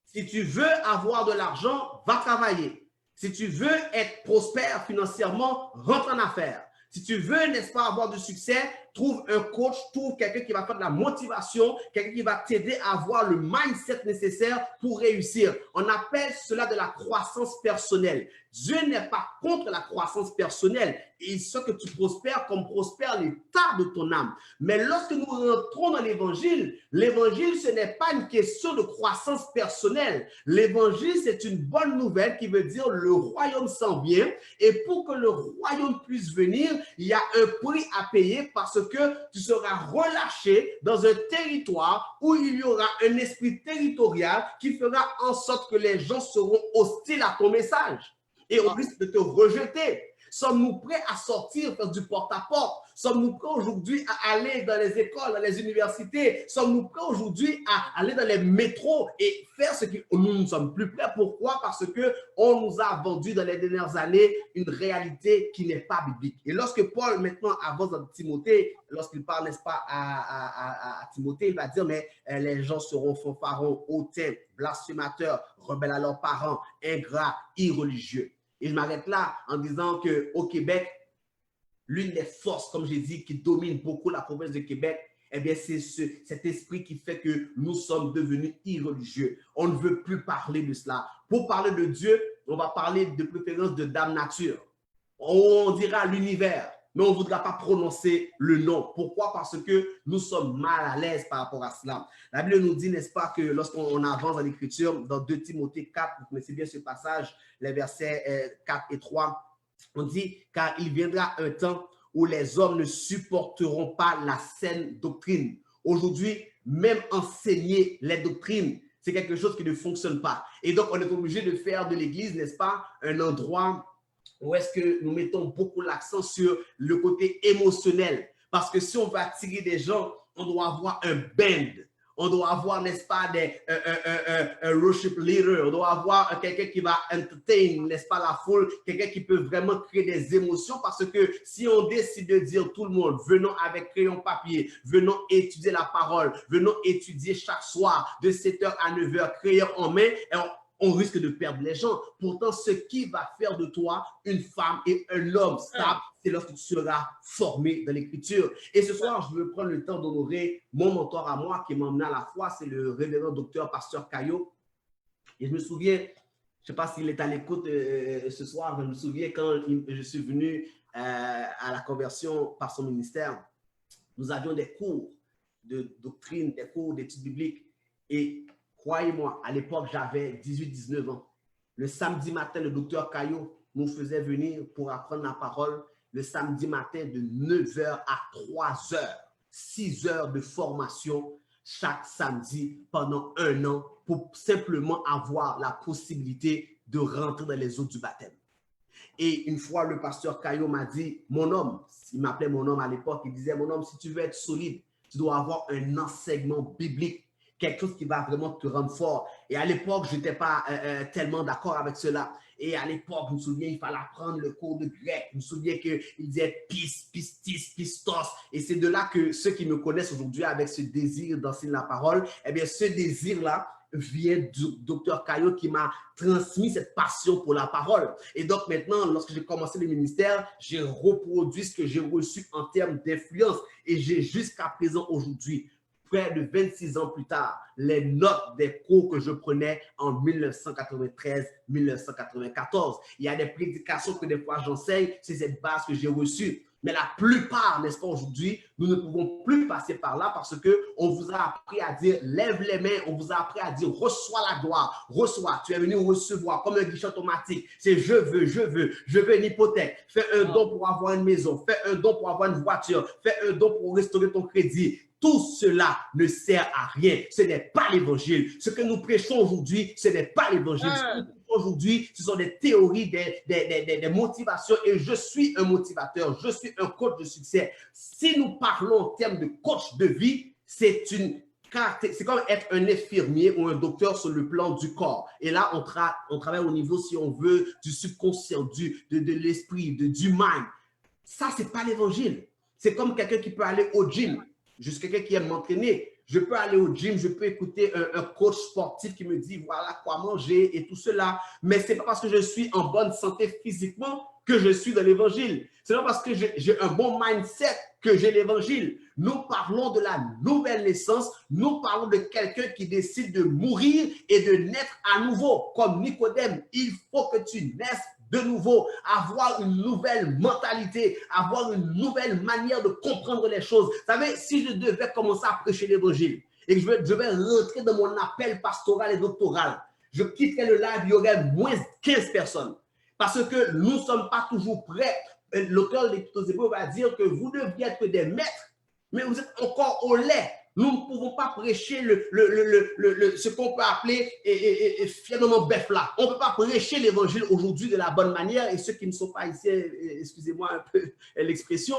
Si tu veux avoir de l'argent, va travailler. Si tu veux être prospère financièrement, rentre en affaires. Si tu veux, n'est-ce pas, avoir du succès, trouve un coach, trouve quelqu'un qui va faire de la motivation, quelqu'un qui va t'aider à avoir le mindset nécessaire pour réussir. On appelle cela de la croissance personnelle. Dieu n'est pas contre la croissance personnelle. Il sait que tu prospères comme prospère l'état de ton âme. Mais lorsque nous rentrons dans l'évangile, ce n'est pas une question de croissance personnelle. L'évangile, c'est une bonne nouvelle qui veut dire le royaume s'en vient. Et pour que le royaume puisse venir, il y a un prix à payer parce que tu seras relâché dans un territoire où il y aura un esprit territorial qui fera en sorte que les gens seront hostiles à ton message et on risque de te rejeter. Sommes-nous prêts à sortir, faire du porte-à-porte? Sommes-nous prêts aujourd'hui à aller dans les écoles, dans les universités? Sommes-nous prêts aujourd'hui à aller dans les métros et faire ce que nous ne sommes plus prêts? Pourquoi? Parce qu'on nous a vendu dans les dernières années une réalité qui n'est pas biblique. Et lorsque Paul maintenant avance dans Timothée, lorsqu'il parle, n'est-ce pas, à Timothée, il va dire, mais les gens seront fanfarons, hautains, blasphémateurs, rebelles à leurs parents, ingrats, irreligieux. Et je m'arrête là en disant qu'au Québec, l'une des forces, comme j'ai dit, qui domine beaucoup la province de Québec, eh bien, c'est cet esprit qui fait que nous sommes devenus irreligieux. On ne veut plus parler de cela. Pour parler de Dieu, on va parler de préférence de Dame Nature. On dira l'univers, mais on ne voudra pas prononcer le nom. Pourquoi? Parce que nous sommes mal à l'aise par rapport à cela. La Bible nous dit, n'est-ce pas, que lorsqu'on avance dans l'Écriture, dans 2 Timothée 4, vous connaissez bien ce passage, les versets 4 et 3, on dit, car il viendra un temps où les hommes ne supporteront pas la saine doctrine. Aujourd'hui, même enseigner les doctrines, c'est quelque chose qui ne fonctionne pas. Et donc, on est obligé de faire de l'Église, n'est-ce pas, un endroit où est-ce que nous mettons beaucoup l'accent sur le côté émotionnel. Parce que si on veut attirer des gens, on doit avoir un band. On doit avoir, n'est-ce pas, un worship leader. On doit avoir quelqu'un qui va entertain, n'est-ce pas, la foule. Quelqu'un qui peut vraiment créer des émotions. Parce que si on décide de dire tout le monde, venons avec crayon papier, venons étudier la parole, venons étudier chaque soir de 7h à 9h, crayon en main, on risque de perdre les gens. Pourtant, ce qui va faire de toi une femme et un homme stable, c'est lorsque tu seras formé dans l'Écriture. Et ce soir, je veux prendre le temps d'honorer mon mentor à moi qui m'a emmené à la foi, c'est le révérend docteur Pasteur Caillot. Et je me souviens, je ne sais pas s'il est à l'écoute ce soir, mais je me souviens quand je suis venu à la conversion par son ministère, nous avions des cours de doctrine, des cours d'études bibliques. Et croyez-moi, à l'époque, j'avais 18-19 ans. Le samedi matin, le docteur Caillot nous faisait venir pour apprendre la parole le samedi matin de 9h à 3h. 6 heures de formation chaque samedi pendant 1 an pour simplement avoir la possibilité de rentrer dans les eaux du baptême. Et une fois, le pasteur Caillot m'a dit, mon homme, il m'appelait mon homme à l'époque, il disait, mon homme, si tu veux être solide, tu dois avoir un enseignement biblique, quelque chose qui va vraiment te rendre fort. Et à l'époque, je n'étais pas tellement d'accord avec cela. Et à l'époque, je me souviens, il fallait apprendre le cours de grec. Je me souviens qu'il disait pistis, pistos. Et c'est de là que ceux qui me connaissent aujourd'hui avec ce désir d'enseigner la parole, eh bien, ce désir-là vient du docteur Caillot qui m'a transmis cette passion pour la parole. Et donc maintenant, lorsque j'ai commencé le ministère, j'ai reproduit ce que j'ai reçu en termes d'influence. Et j'ai jusqu'à présent aujourd'hui, près de 26 ans plus tard, les notes des cours que je prenais en 1993-1994. Il y a des prédications que des fois j'enseigne, c'est cette base que j'ai reçue. Mais la plupart, n'est-ce pas, aujourd'hui, nous ne pouvons plus passer par là parce qu'on vous a appris à dire lève les mains, on vous a appris à dire reçois la gloire, reçois. Tu es venu recevoir comme un guichet automatique. C'est je veux une hypothèque. Fais un don pour avoir une maison, fais un don pour avoir une voiture, fais un don pour restaurer ton crédit. Tout cela ne sert à rien. Ce n'est pas l'évangile. Ce que nous prêchons aujourd'hui, ce n'est pas l'évangile. Ce que nous prêchons aujourd'hui, ce sont des théories, des motivations. Et je suis un motivateur. Je suis un coach de succès. Si nous parlons en termes de coach de vie, c'est comme être un infirmier ou un docteur sur le plan du corps. Et là, on travaille au niveau, si on veut, du subconscient, de l'esprit, du mind. Ça, ce n'est pas l'évangile. C'est comme quelqu'un qui peut aller au gym. Je suis quelqu'un qui aime m'entraîner. Je peux aller au gym, je peux écouter un coach sportif qui me dit voilà quoi manger et tout cela. Mais ce n'est pas parce que je suis en bonne santé physiquement que je suis dans l'évangile. C'est pas parce que j'ai un bon mindset que j'ai l'évangile. Nous parlons de la nouvelle naissance. Nous parlons de quelqu'un qui décide de mourir et de naître à nouveau. Comme Nicodème, il faut que tu naisses de nouveau, avoir une nouvelle mentalité, avoir une nouvelle manière de comprendre les choses. Vous savez, si je devais commencer à prêcher l'évangile et que je vais rentrer dans mon appel pastoral et doctoral, je quitterais le live, il y aurait moins de 15 personnes. Parce que nous ne sommes pas toujours prêts. L'auteur de l'Épître aux Hébreux va dire que vous deviez être des maîtres, mais vous êtes encore au lait. Nous ne pouvons pas prêcher ce qu'on peut appeler finalement bœuf là. On ne peut pas prêcher l'évangile aujourd'hui de la bonne manière. Et ceux qui ne sont pas ici, excusez-moi un peu l'expression,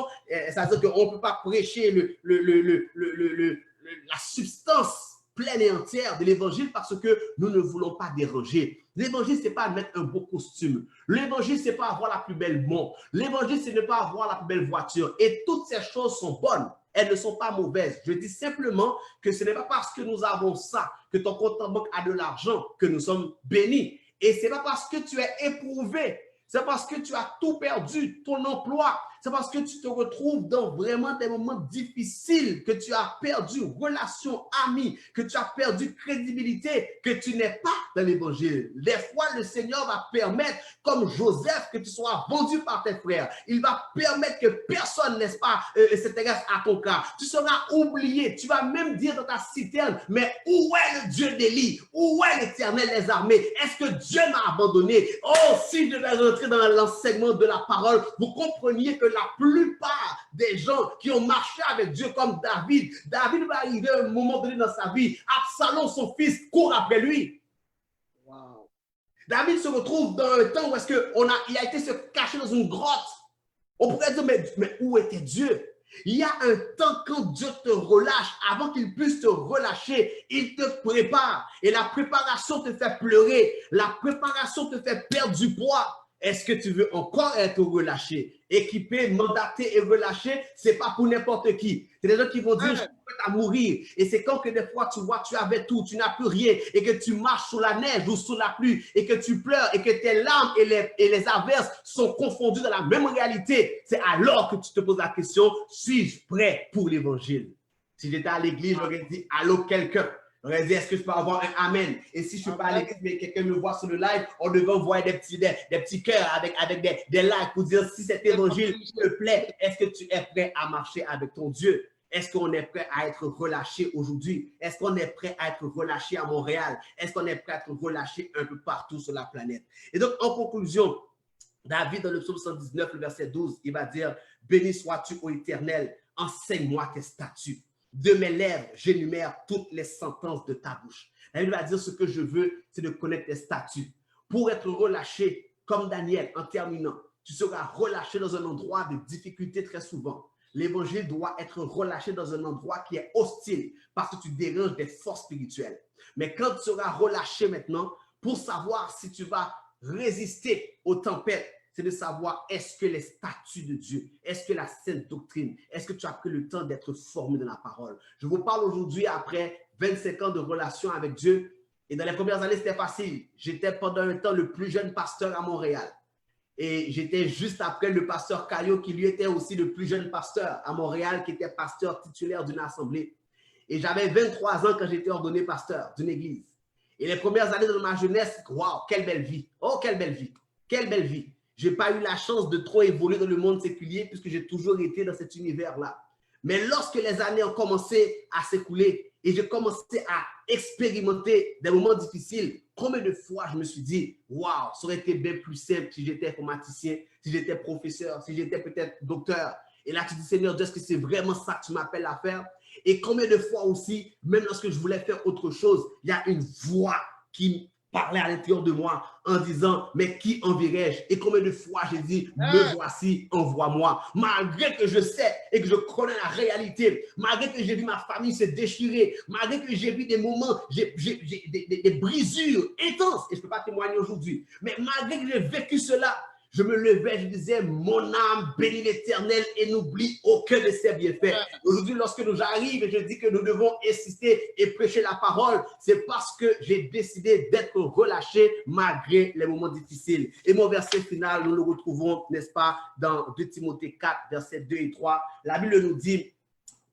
ça veut dire qu'on ne peut pas prêcher la substance pleine et entière de l'évangile parce que nous ne voulons pas déranger. L'évangile, ce n'est pas mettre un beau costume. L'évangile, ce n'est pas avoir la plus belle montre. L'évangile, ce n'est pas avoir la plus belle voiture. Et toutes ces choses sont bonnes. Elles ne sont pas mauvaises. Je dis simplement que ce n'est pas parce que nous avons ça, que ton compte en banque a de l'argent, que nous sommes bénis. Et ce n'est pas parce que tu es éprouvé, c'est parce que tu as tout perdu, ton emploi. C'est parce que tu te retrouves dans vraiment des moments difficiles, que tu as perdu relation, amis, que tu as perdu crédibilité, que tu n'es pas dans l'évangile. Des fois, le Seigneur va permettre, comme Joseph, que tu sois vendu par tes frères. Il va permettre que personne, n'est-ce pas, s'intéresse à ton cas. Tu seras oublié. Tu vas même dire dans ta citerne, mais où est le Dieu d'Élie? Où est l'Éternel des armées? Est-ce que Dieu m'a abandonné? Oh, si je devais rentrer d'entrer dans l'enseignement de la parole, vous compreniez que la plupart des gens qui ont marché avec Dieu comme David va arriver à un moment donné dans sa vie, Absalom, son fils, court après lui. Wow. David se retrouve dans un temps où il a été se cacher dans une grotte. On pourrait dire, mais où était Dieu? Il y a un temps quand Dieu te relâche, avant qu'il puisse te relâcher, il te prépare. Et la préparation te fait pleurer. La préparation te fait perdre du poids. Est-ce que tu veux encore être relâché? Équipé, mandaté et relâché, ce n'est pas pour n'importe qui. C'est des gens qui vont dire, je suis prêt à mourir. Et c'est quand que des fois, tu vois, tu avais tout, tu n'as plus rien, et que tu marches sous la neige ou sous la pluie, et que tu pleures, et que tes larmes et les averses sont confondues dans la même réalité. C'est alors que tu te poses la question, suis-je prêt pour l'évangile? Si j'étais à l'église, j'aurais dit, allô quelqu'un. J'aurais dit, est-ce que je peux avoir un amen? Et si je ne suis pas à l'église, mais quelqu'un me voit sur le live, on devrait envoyer des petits cœurs avec des likes pour dire si cet évangile te plaît, est-ce que tu es prêt à marcher avec ton Dieu? Est-ce qu'on est prêt à être relâché aujourd'hui? Est-ce qu'on est prêt à être relâché à Montréal? Est-ce qu'on est prêt à être relâché un peu partout sur la planète? Et donc, en conclusion, David, dans le psaume 119, le verset 12, il va dire, béni sois-tu, ô Éternel, enseigne-moi tes statuts. De mes lèvres, j'énumère toutes les sentences de ta bouche. La Bible va dire, ce que je veux, c'est de connaître tes statuts. Pour être relâché, comme Daniel, en terminant, tu seras relâché dans un endroit de difficulté très souvent. L'évangile doit être relâché dans un endroit qui est hostile parce que tu déranges des forces spirituelles. Mais quand tu seras relâché maintenant, pour savoir si tu vas résister aux tempêtes, c'est de savoir est-ce que les statuts de Dieu, est-ce que la sainte doctrine, est-ce que tu as pris le temps d'être formé dans la parole. Je vous parle aujourd'hui après 25 ans de relation avec Dieu. Et dans les premières années, c'était facile. J'étais pendant un temps le plus jeune pasteur à Montréal. Et j'étais juste après le pasteur Caillot, qui lui était aussi le plus jeune pasteur à Montréal, qui était pasteur titulaire d'une assemblée. Et j'avais 23 ans quand j'étais ordonné pasteur d'une église. Et les premières années de ma jeunesse, waouh, quelle belle vie. Oh, quelle belle vie. Quelle belle vie. Je n'ai pas eu la chance de trop évoluer dans le monde séculier puisque j'ai toujours été dans cet univers-là. Mais lorsque les années ont commencé à s'écouler et j'ai commencé à expérimenter des moments difficiles, combien de fois je me suis dit, waouh, ça aurait été bien plus simple si j'étais informaticien, si j'étais professeur, si j'étais peut-être docteur. Et là, tu dis, Seigneur, est-ce que c'est vraiment ça que tu m'appelles à faire? Et combien de fois aussi, même lorsque je voulais faire autre chose, il y a une voix qui parlait à l'intérieur de moi en disant, mais qui enverrai-je? Et combien de fois j'ai dit, me voici, envoie-moi. Malgré que je sais et que je connais la réalité, malgré que j'ai vu ma famille se déchirer, malgré que j'ai vu des moments, des brisures intenses, et je ne peux pas témoigner aujourd'hui, mais malgré que j'ai vécu cela, je me levais, je disais, mon âme bénit l'Éternel et n'oublie aucun de ses bienfaits. Aujourd'hui, lorsque nous arrivons et je dis que nous devons insister et prêcher la parole, c'est parce que j'ai décidé d'être relâché malgré les moments difficiles. Et mon verset final, nous le retrouvons, n'est-ce pas, dans 2 Timothée 4, versets 2 et 3. La Bible nous dit,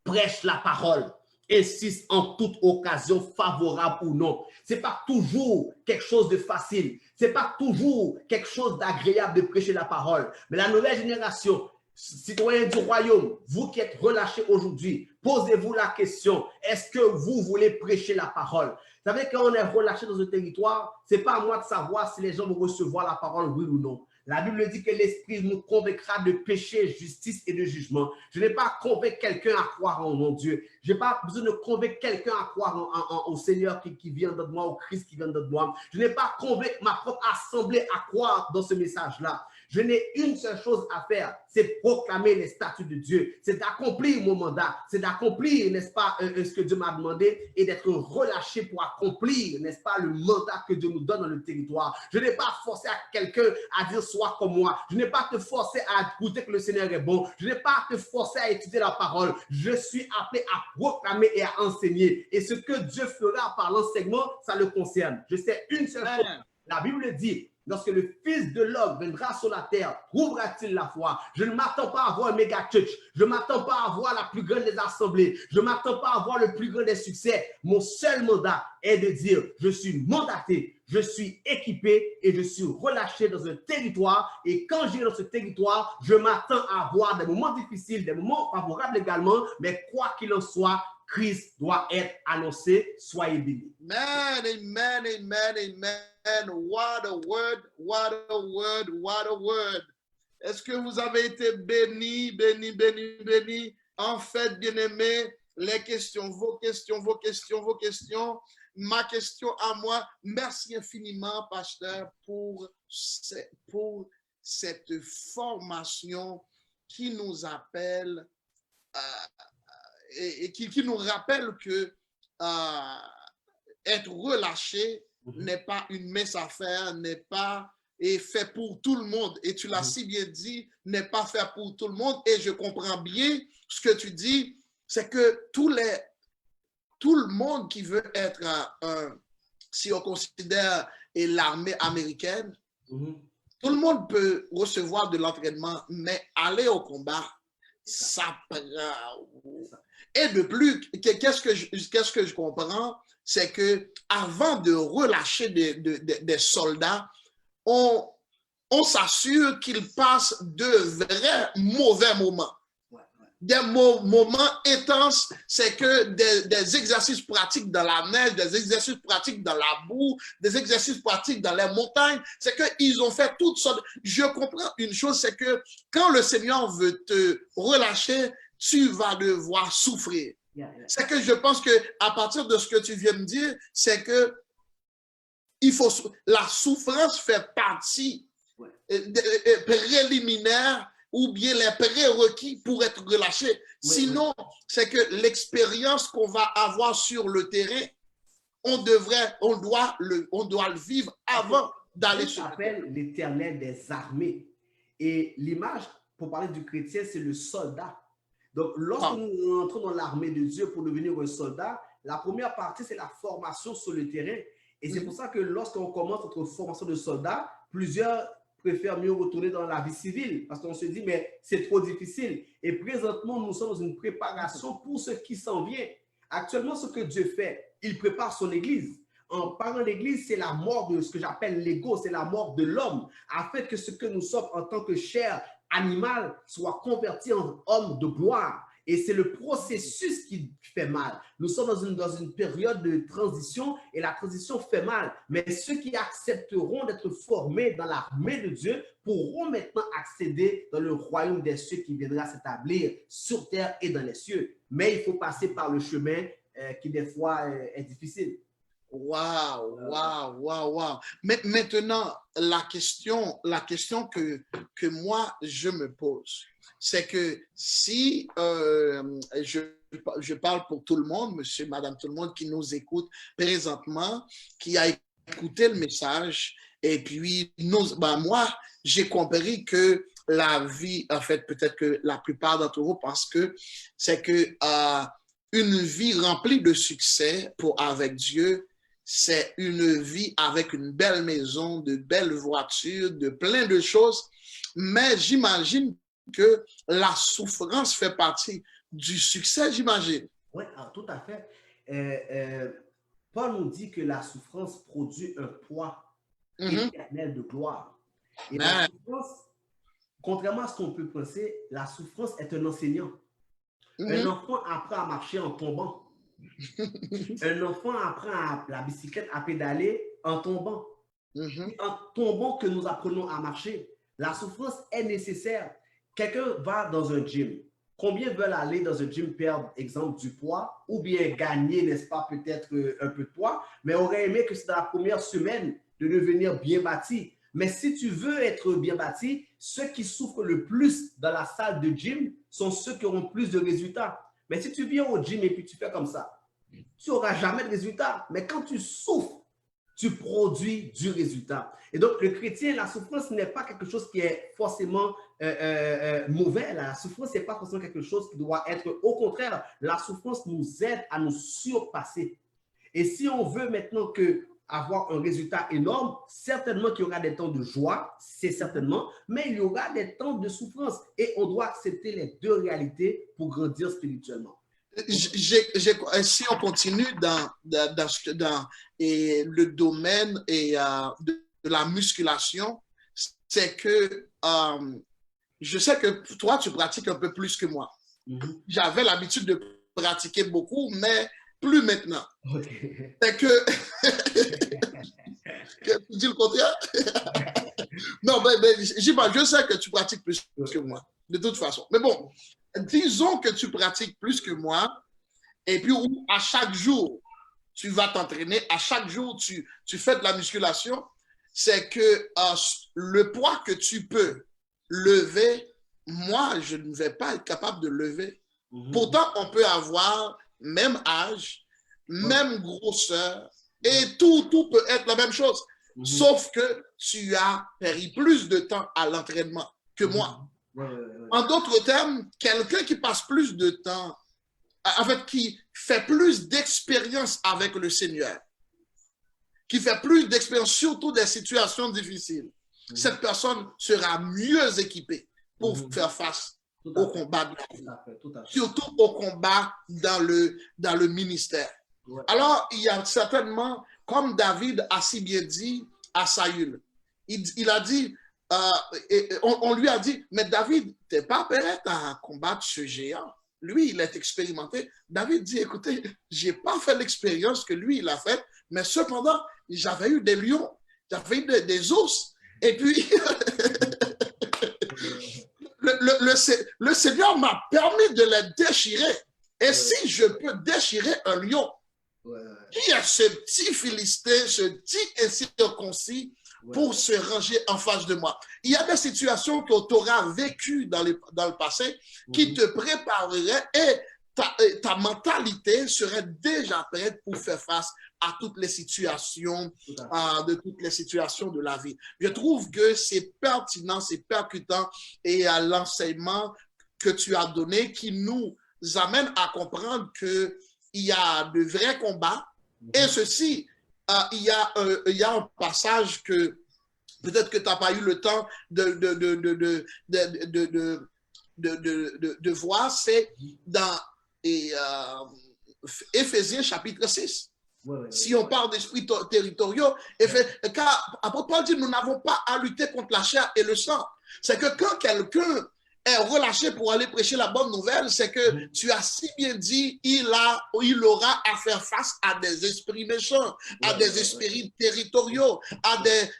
prêche la parole. Insiste en toute occasion, favorable ou non. Ce n'est pas toujours quelque chose de facile. Ce n'est pas toujours quelque chose d'agréable de prêcher la parole. Mais la nouvelle génération, citoyens du royaume, vous qui êtes relâchés aujourd'hui, posez-vous la question, est-ce que vous voulez prêcher la parole? Vous savez, quand on est relâché dans un territoire, ce n'est pas à moi de savoir si les gens vont recevoir la parole, oui ou non. La Bible dit que l'Esprit nous convaincra de péché, justice et de jugement. Je n'ai pas à convaincre quelqu'un à croire en mon Dieu. Je n'ai pas besoin de convaincre quelqu'un à croire au Seigneur qui vient de moi, au Christ qui vient de moi. Je n'ai pas à convaincre ma propre assemblée à croire dans ce message-là. Je n'ai une seule chose à faire, c'est proclamer les statuts de Dieu. C'est d'accomplir mon mandat. C'est d'accomplir, n'est-ce pas, ce que Dieu m'a demandé et d'être relâché pour accomplir, n'est-ce pas, le mandat que Dieu nous donne dans le territoire. Je n'ai pas à forcer à quelqu'un à dire sois comme moi. Je n'ai pas à te forcer à goûter que le Seigneur est bon. Je n'ai pas à te forcer à étudier la parole. Je suis appelé à proclamer et à enseigner. Et ce que Dieu fera par l'enseignement, ça le concerne. Je sais une seule chose. La Bible dit, lorsque le Fils de l'homme viendra sur la terre, trouvera-t-il la foi? Je ne m'attends pas à avoir un méga church. Je ne m'attends pas à avoir la plus grande des assemblées. Je ne m'attends pas à avoir le plus grand des succès. Mon seul mandat est de dire, je suis mandaté, je suis équipé et je suis relâché dans un territoire. Et quand j'irai dans ce territoire, je m'attends à avoir des moments difficiles, des moments favorables également. Mais quoi qu'il en soit, Christ doit être annoncé. Soyez bénis. Amen, amen, amen, amen. What a word, what a word, what a word. Est-ce que vous avez été bénis, bénis, bénis, bénis? En fait, bien-aimés, les questions, vos questions, vos questions, vos questions. Ma question à moi, merci infiniment, pasteur, pour cette formation qui nous appelle et qui nous rappelle que être relâché n'est pas une mince affaire, n'est pas fait pour tout le monde. Et tu l'as si bien dit, n'est pas fait pour tout le monde. Et je comprends bien ce que tu dis, c'est que tout le monde qui veut être si on considère l'armée américaine, tout le monde peut recevoir de l'entraînement, mais aller au combat, ça prend. Et de plus, qu'est-ce que je comprends, c'est que avant de relâcher des soldats, on s'assure qu'ils passent de vrais mauvais moments. Des moments intenses, c'est que des exercices pratiques dans la neige, des exercices pratiques dans la boue, des exercices pratiques dans les montagnes, c'est qu'ils ont fait toutes sortes. Je comprends une chose, c'est que quand le Seigneur veut te relâcher, tu vas devoir souffrir. C'est que je pense que à partir de ce que tu viens de dire, c'est que la souffrance fait partie préliminaire ou bien les prérequis pour être relâché. Sinon, c'est que l'expérience qu'on va avoir sur le terrain, on doit le vivre avant d'aller sur le terrain. Ça s'appelle l'Éternel des armées. Et l'image, pour parler du chrétien, c'est le soldat. Donc, lorsque nous entrons dans l'armée de Dieu pour devenir un soldat, la première partie, c'est la formation sur le terrain. Et c'est pour ça que lorsqu'on commence notre formation de soldat, plusieurs préfèrent mieux retourner dans la vie civile parce qu'on se dit, mais c'est trop difficile. Et présentement, nous sommes dans une préparation pour ce qui s'en vient. Actuellement, ce que Dieu fait, il prépare son Église. En parlant d'Église, c'est la mort de ce que j'appelle l'ego, c'est la mort de l'homme, afin que ce que nous sommes en tant que chair animale soit converti en homme de gloire. Et c'est le processus qui fait mal. Nous sommes dans une période de transition et la transition fait mal. Mais ceux qui accepteront d'être formés dans l'armée de Dieu pourront maintenant accéder dans le royaume des cieux qui viendra s'établir sur terre et dans les cieux. Mais il faut passer par le chemin qui des fois est difficile. Wow. Mais maintenant, la question que moi, je me pose, c'est que si je parle pour tout le monde, monsieur, madame, tout le monde qui nous écoute présentement, qui a écouté le message, et puis moi, j'ai compris que la vie, en fait, peut-être que la plupart d'entre vous pensent que c'est que une vie remplie de succès avec Dieu, c'est une vie avec une belle maison, de belles voitures, de plein de choses. Mais j'imagine que la souffrance fait partie du succès, j'imagine. Oui, tout à fait. Paul nous dit que la souffrance produit un poids éternel de gloire. Et la souffrance, contrairement à ce qu'on peut penser, la souffrance est un enseignant. Un enfant apprend à marcher en tombant. Un enfant apprend la bicyclette à pédaler en tombant. En tombant que nous apprenons à marcher. La souffrance est nécessaire. Quelqu'un va dans un gym. Combien veulent aller dans un gym perdre, exemple, du poids ou bien gagner, n'est-ce pas, peut-être un peu de poids, mais auraient aimé que c'est dans la première semaine de devenir bien bâti. Mais si tu veux être bien bâti, ceux qui souffrent le plus dans la salle de gym sont ceux qui auront plus de résultats. Mais si tu viens au gym et puis tu fais comme ça, tu n'auras jamais de résultat. Mais quand tu souffres, tu produis du résultat. Et donc, le chrétien, la souffrance n'est pas quelque chose qui est forcément mauvais. La souffrance n'est pas forcément quelque chose qui doit être... Au contraire, la souffrance nous aide à nous surpasser. Et si on veut maintenant avoir un résultat énorme, certainement qu'il y aura des temps de joie, c'est certainement, mais il y aura des temps de souffrance. Et on doit accepter les deux réalités pour grandir spirituellement. Si on continue dans le domaine de la musculation, c'est que je sais que toi, tu pratiques un peu plus que moi. J'avais l'habitude de pratiquer beaucoup, mais plus maintenant. C'est que Tu dis le contraire? Non, mais je sais que tu pratiques plus que moi, de toute façon. Mais bon, disons que tu pratiques plus que moi, et puis à chaque jour, tu vas t'entraîner, à chaque jour, tu fais de la musculation, c'est que le poids que tu peux lever, moi, je ne vais pas être capable de lever. Pourtant, on peut avoir même âge, même grosseur, et tout peut être la même chose. Sauf que tu as pris plus de temps à l'entraînement que moi. En d'autres termes, quelqu'un qui passe plus de temps, en fait, qui fait plus d'expérience avec le Seigneur, qui fait plus d'expérience, surtout des situations difficiles, cette personne sera mieux équipée pour faire face au combat de la vie, surtout au combat dans le ministère. Alors, il y a certainement, comme David a si bien dit à Saül, il a dit, on lui a dit, mais David, tu n'es pas prêt à combattre ce géant. Lui, il est expérimenté. David dit, écoutez, je n'ai pas fait l'expérience que lui, il a faite, mais cependant, j'avais eu des lions, j'avais eu des ours, et puis le Seigneur m'a permis de les déchirer. Et si je peux déchirer un lion, qui est ce petit Philistin, ce petit incirconcis pour se ranger en face de moi? Il y a des situations que tu auras vécues dans le passé qui te prépareraient et ta mentalité serait déjà prête pour faire face à toutes les situations, de la vie. Je trouve que c'est pertinent, c'est percutant et à l'enseignement que tu as donné qui nous amène à comprendre qu'il y a de vrais combats et ceci, il y a un passage que peut-être que tu n'as pas eu le temps de voir, c'est dans Éphésiens chapitre 6. Si on parle d'esprits territoriaux, car apôtre Paul dit, nous n'avons pas à lutter contre la chair et le sang. C'est que quand quelqu'un est relâché pour aller prêcher la bonne nouvelle, c'est que tu as si bien dit, il aura à faire face à des esprits méchants, à des esprits territoriaux, à des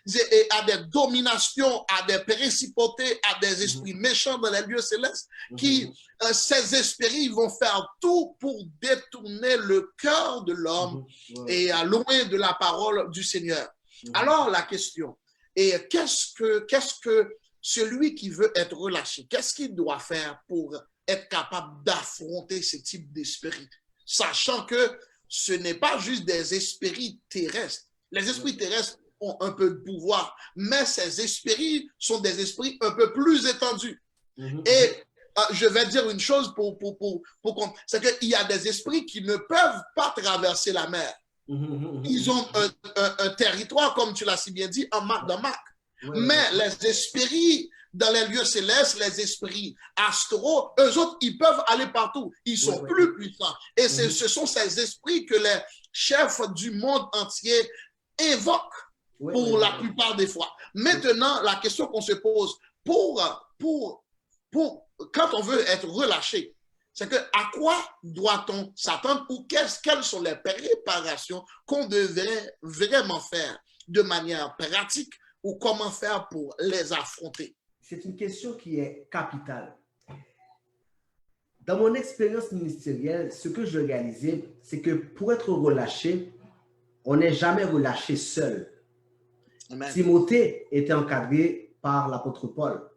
dominations, à des principautés, à des esprits méchants dans les lieux célestes, qui, ces esprits vont faire tout pour détourner le cœur de l'homme et loin de la parole du Seigneur. Alors la question est, qu'est-ce que celui qui veut être relâché, qu'est-ce qu'il doit faire pour être capable d'affronter ce type d'esprit, sachant que ce n'est pas juste des esprits terrestres. Les esprits terrestres ont un peu de pouvoir, mais ces esprits sont des esprits un peu plus étendus. Et je vais dire une chose c'est qu'il y a des esprits qui ne peuvent pas traverser la mer. Ils ont un territoire, comme tu l'as si bien dit, dans Marc. Mais les esprits dans les lieux célestes, les esprits astraux, eux autres, ils peuvent aller partout. Ils sont plus puissants. Et ce sont ces esprits que les chefs du monde entier invoquent pour la plupart des fois. Maintenant, la question qu'on se pose, quand on veut être relâché, c'est que à quoi doit-on s'attendre ou quelles sont les préparations qu'on devrait vraiment faire de manière pratique ou comment faire pour les affronter? C'est une question qui est capitale. Dans mon expérience ministérielle, ce que je réalisais, c'est que pour être relâché, on n'est jamais relâché seul. Amen. Timothée était encadré par l'apôtre Paul.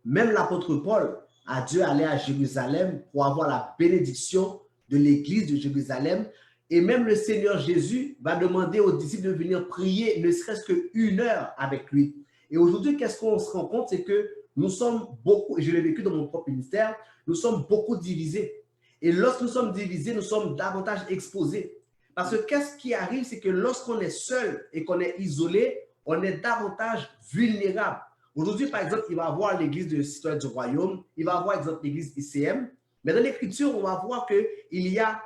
Même l'apôtre Paul a dû aller à Jérusalem pour avoir la bénédiction de l'église de Jérusalem. Et même le Seigneur Jésus va demander aux disciples de venir prier ne serait-ce qu'une heure avec lui. Et aujourd'hui, qu'est-ce qu'on se rend compte? C'est que nous sommes beaucoup, et je l'ai vécu dans mon propre ministère, nous sommes beaucoup divisés. Et lorsque nous sommes divisés, nous sommes davantage exposés. Parce que qu'est-ce qui arrive? C'est que lorsqu'on est seul et qu'on est isolé, on est davantage vulnérable. Aujourd'hui, par exemple, il va y avoir l'église de citoyens du royaume, il va y avoir, exemple, l'église ICM. Mais dans l'Écriture, on va voir qu'il y a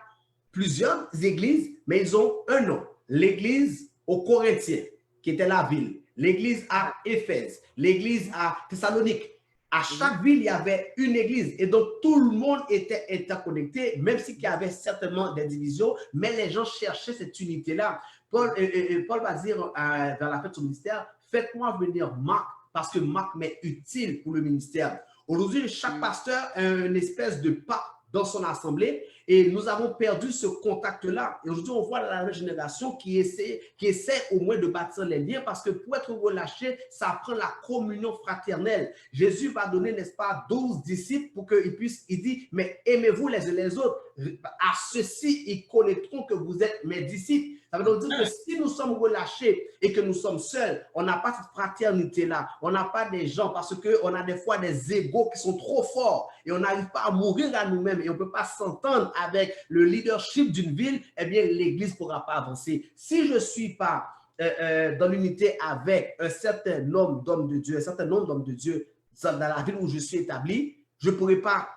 plusieurs églises, mais ils ont un nom. L'église aux Corinthiens, qui était la ville. L'église à Éphèse, l'église à Thessalonique. À chaque ville, il y avait une église. Et donc, tout le monde était interconnecté, même s'il y avait certainement des divisions, mais les gens cherchaient cette unité-là. Paul va dire dans la fin de son ministère, faites-moi venir Marc parce que Marc m'est utile pour le ministère. Aujourd'hui, chaque pasteur a une espèce de pape dans son assemblée et nous avons perdu ce contact-là. Et aujourd'hui, on voit la nouvelle génération qui essaie au moins de bâtir les liens parce que pour être relâché, ça prend la communion fraternelle. Jésus va donner, n'est-ce pas, 12 disciples pour qu'ils puissent, il dit, mais aimez-vous les uns les autres. À ceux-ci, ils connaîtront que vous êtes mes disciples. Ça veut donc dire que si nous sommes relâchés et que nous sommes seuls, on n'a pas cette fraternité-là. On n'a pas des gens parce qu'on a des fois des égos qui sont trop forts et on n'arrive pas à mourir à nous-mêmes et on ne peut pas s'entendre avec le leadership d'une ville, eh bien, l'Église ne pourra pas avancer. Si je ne suis pas dans l'unité avec un certain nombre d'hommes de Dieu, dans la ville où je suis établi, je ne pourrai pas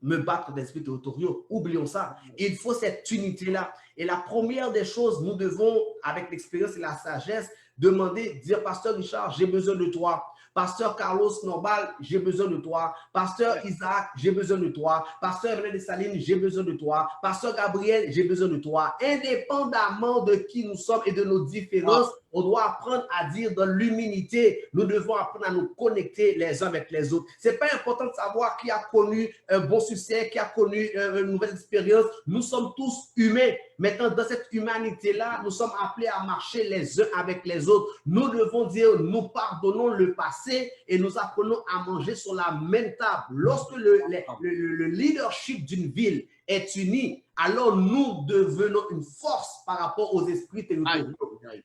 me battre d'esprit territoriaux. Oublions ça. Il faut cette unité-là. Et la première des choses, nous devons, avec l'expérience et la sagesse, demander, dire, Pasteur Richard, j'ai besoin de toi. Pasteur Carlos Norbal, j'ai besoin de toi. Pasteur Isaac, j'ai besoin de toi. Pasteur René Dessalines, j'ai besoin de toi. Pasteur Gabriel, j'ai besoin de toi. Indépendamment de qui nous sommes et de nos différences, on doit apprendre à dire dans l'humilité. Nous devons apprendre à nous connecter les uns avec les autres. Ce n'est pas important de savoir qui a connu un bon succès, qui a connu une nouvelle expérience. Nous sommes tous humains. Maintenant, dans cette humanité-là, nous sommes appelés à marcher les uns avec les autres. Nous devons dire, nous pardonnons le passé et nous apprenons à manger sur la même table. Lorsque le leadership d'une ville est uni, alors nous devenons une force par rapport aux esprits territoriaux.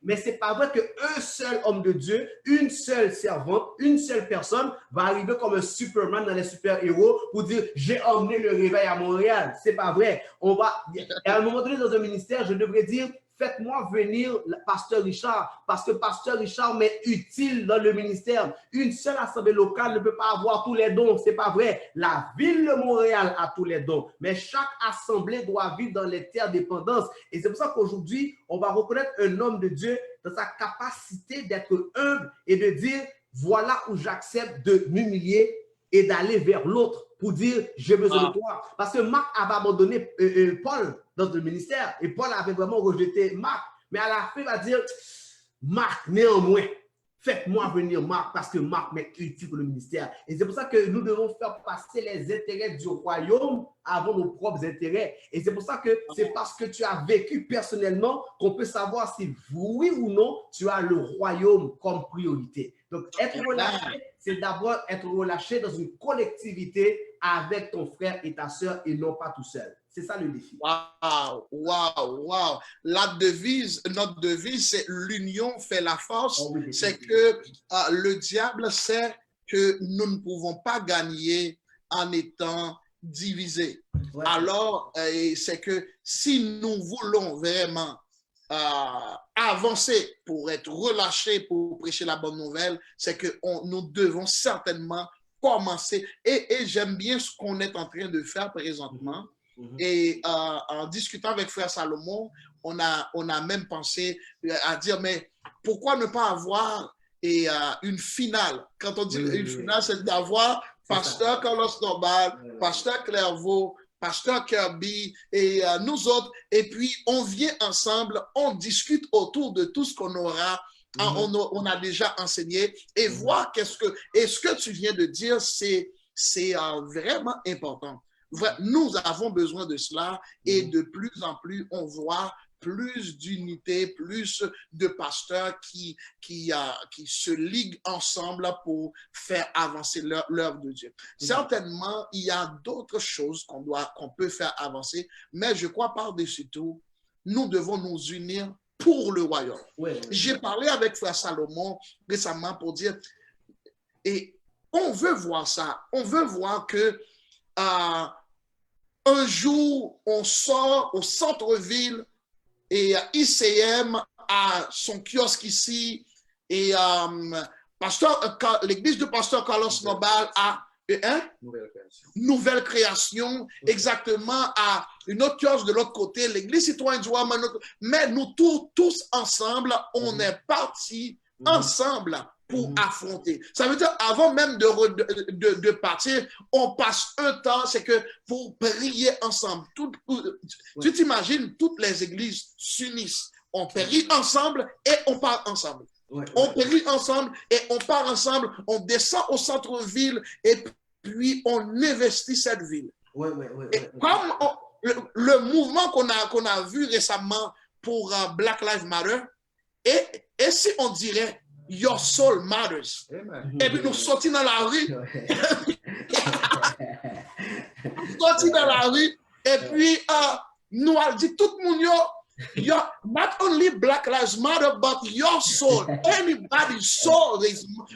Mais ce n'est pas vrai qu'un seul homme de Dieu, une seule servante, une seule personne va arriver comme un Superman dans les super-héros pour dire « j'ai emmené le réveil à Montréal ». Ce n'est pas vrai. À un moment donné, dans un ministère, je devrais dire « faites-moi venir Pasteur Richard, parce que Pasteur Richard m'est utile dans le ministère. Une seule assemblée locale ne peut pas avoir tous les dons, c'est pas vrai. La ville de Montréal a tous les dons, mais chaque assemblée doit vivre dans l'interdépendance. Et c'est pour ça qu'aujourd'hui, on va reconnaître un homme de Dieu dans sa capacité d'être humble et de dire, voilà où j'accepte de m'humilier et d'aller vers l'autre pour dire, j'ai besoin de toi. Parce que Marc avait abandonné Paul dans le ministère et Paul avait vraiment rejeté Marc. Mais à la fin, il va dire, Marc, néanmoins, faites-moi venir Marc parce que Marc m'est utile pour le ministère. Et c'est pour ça que nous devons faire passer les intérêts du royaume avant nos propres intérêts. Et c'est pour ça que c'est parce que tu as vécu personnellement qu'on peut savoir si oui ou non tu as le royaume comme priorité. Donc, être relâché, c'est d'abord être relâché dans une collectivité avec ton frère et ta sœur et non pas tout seul. C'est ça le défi. Wow, wow, wow. Notre devise, c'est l'union fait la force. Oh oui, c'est que le diable sait que nous ne pouvons pas gagner en étant divisés. Ouais. Alors, c'est que si nous voulons vraiment avancer pour être relâchés, pour prêcher la bonne nouvelle, c'est que nous devons certainement commencer. Et j'aime bien ce qu'on est en train de faire présentement. Et en discutant avec Frère Salomon, on a même pensé à dire, mais pourquoi ne pas avoir une finale? Quand on dit une finale, c'est d'avoir Pasteur Carlos Norbal, Pasteur Clairvaux, Pasteur Kirby et nous autres. Et puis, on vient ensemble, on discute autour de tout ce qu'on aura. On a déjà enseigné et voir et ce que tu viens de dire, c'est vraiment important. Nous avons besoin de cela et de plus en plus, on voit plus d'unité, plus de pasteurs qui se liguent ensemble pour faire avancer l'œuvre de Dieu. Certainement, il y a d'autres choses qu'on peut faire avancer, mais je crois par-dessus tout, nous devons nous unir pour le royaume. J'ai parlé avec Frère Salomon récemment pour dire, et on veut voir ça, on veut voir que un jour, on sort au centre-ville et ICM a son kiosque ici et l'église de Pasteur Carlos Norbal a nouvelle création, exactement, à une autre kiosque de l'autre côté, l'église citoyenne du roi, mais nous tous ensemble, on est partis ensemble pour affronter. Ça veut dire, avant même de partir, on passe un temps, c'est que pour prier ensemble. Tu t'imagines, toutes les églises s'unissent on périt ensemble et on part ensemble. Ouais, On périt ensemble et on part ensemble. On descend au centre-ville et puis on investit cette ville. ouais, Et comme le mouvement qu'on a vu récemment pour Black Lives Matter, et si on dirait Your soul matters, et puis nous sortons dans la rue, et puis nous avons dit tout le monde, not only Black Lives Matter, but your soul, anybody's soul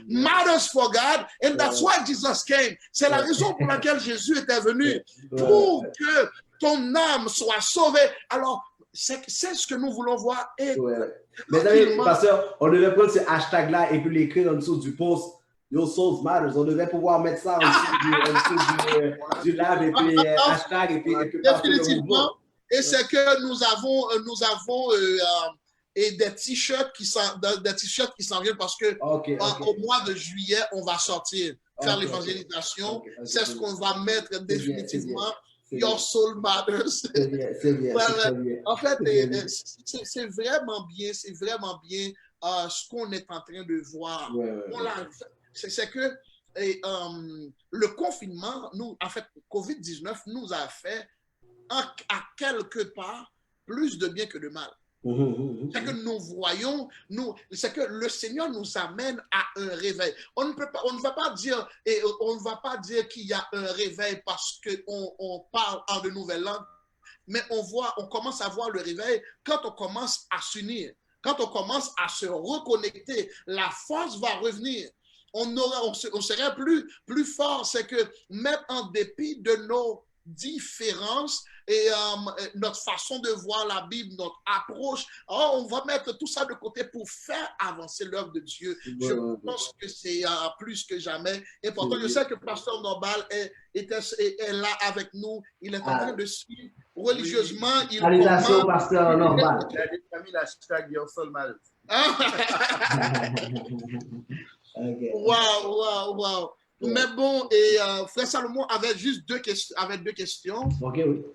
matters for God, and that's why Jesus came. C'est la raison pour laquelle Jésus était venu, pour que ton âme soit sauvée. Alors, c'est ce que nous voulons voir. Et mes amis, pasteur, on devait prendre ce hashtag-là et puis l'écrire en dessous du post. Your souls matters. On devait pouvoir mettre ça en dessous du live et puis hashtag et puis définitivement. Et c'est que nous avons et des t-shirts qui s'en viennent parce que au mois de juillet, on va sortir, faire l'évangélisation. C'est ce qu'on va mettre définitivement. Your soul matters. C'est bien. En fait, c'est vraiment bien ce qu'on est en train de voir. C'est que le confinement, en fait, COVID-19 nous a fait à quelque part plus de bien que de mal. C'est que nous voyons, c'est que le Seigneur nous amène à un réveil. On ne va pas dire qu'il y a un réveil parce qu'on parle en de nouvelles langues, mais on commence à voir le réveil quand on commence à s'unir, quand on commence à se reconnecter. La force va revenir. On serait plus fort. C'est que même en dépit de nos différences et notre façon de voir la Bible, notre approche, on va mettre tout ça de côté pour faire avancer l'œuvre de Dieu. Je pense que c'est plus que jamais important. Je sais que Pasteur Nobal est là avec nous. Il est en train de suivre religieusement. Salutations, Pasteur Nobal. Il a déjà mis l'hashtag Your Soul Matters. Wow. Mais bon, et Frère Salomon avait juste deux questions. Ok, oui.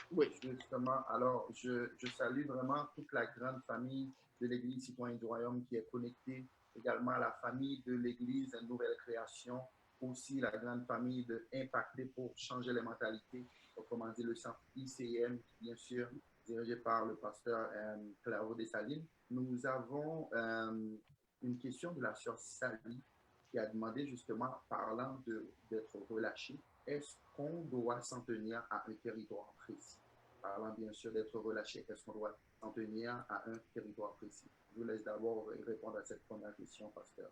Oui, justement. Alors, je salue vraiment toute la grande famille de l'Église citoyenne du Royaume qui est connectée, également à la famille de l'Église Nouvelle Création, aussi la grande famille de Impacté pour changer les mentalités, autrement dit le centre ICM, bien sûr, dirigé par le pasteur Claude Dessalines. Nous avons une question de la sœur Sally qui a demandé justement, parlant d'être relâché, est-ce qu'on doit s'en tenir à un territoire précis? Parlant bien sûr d'être relâché, est-ce qu'on doit s'en tenir à un territoire précis? Je vous laisse d'abord répondre à cette première question, pasteur.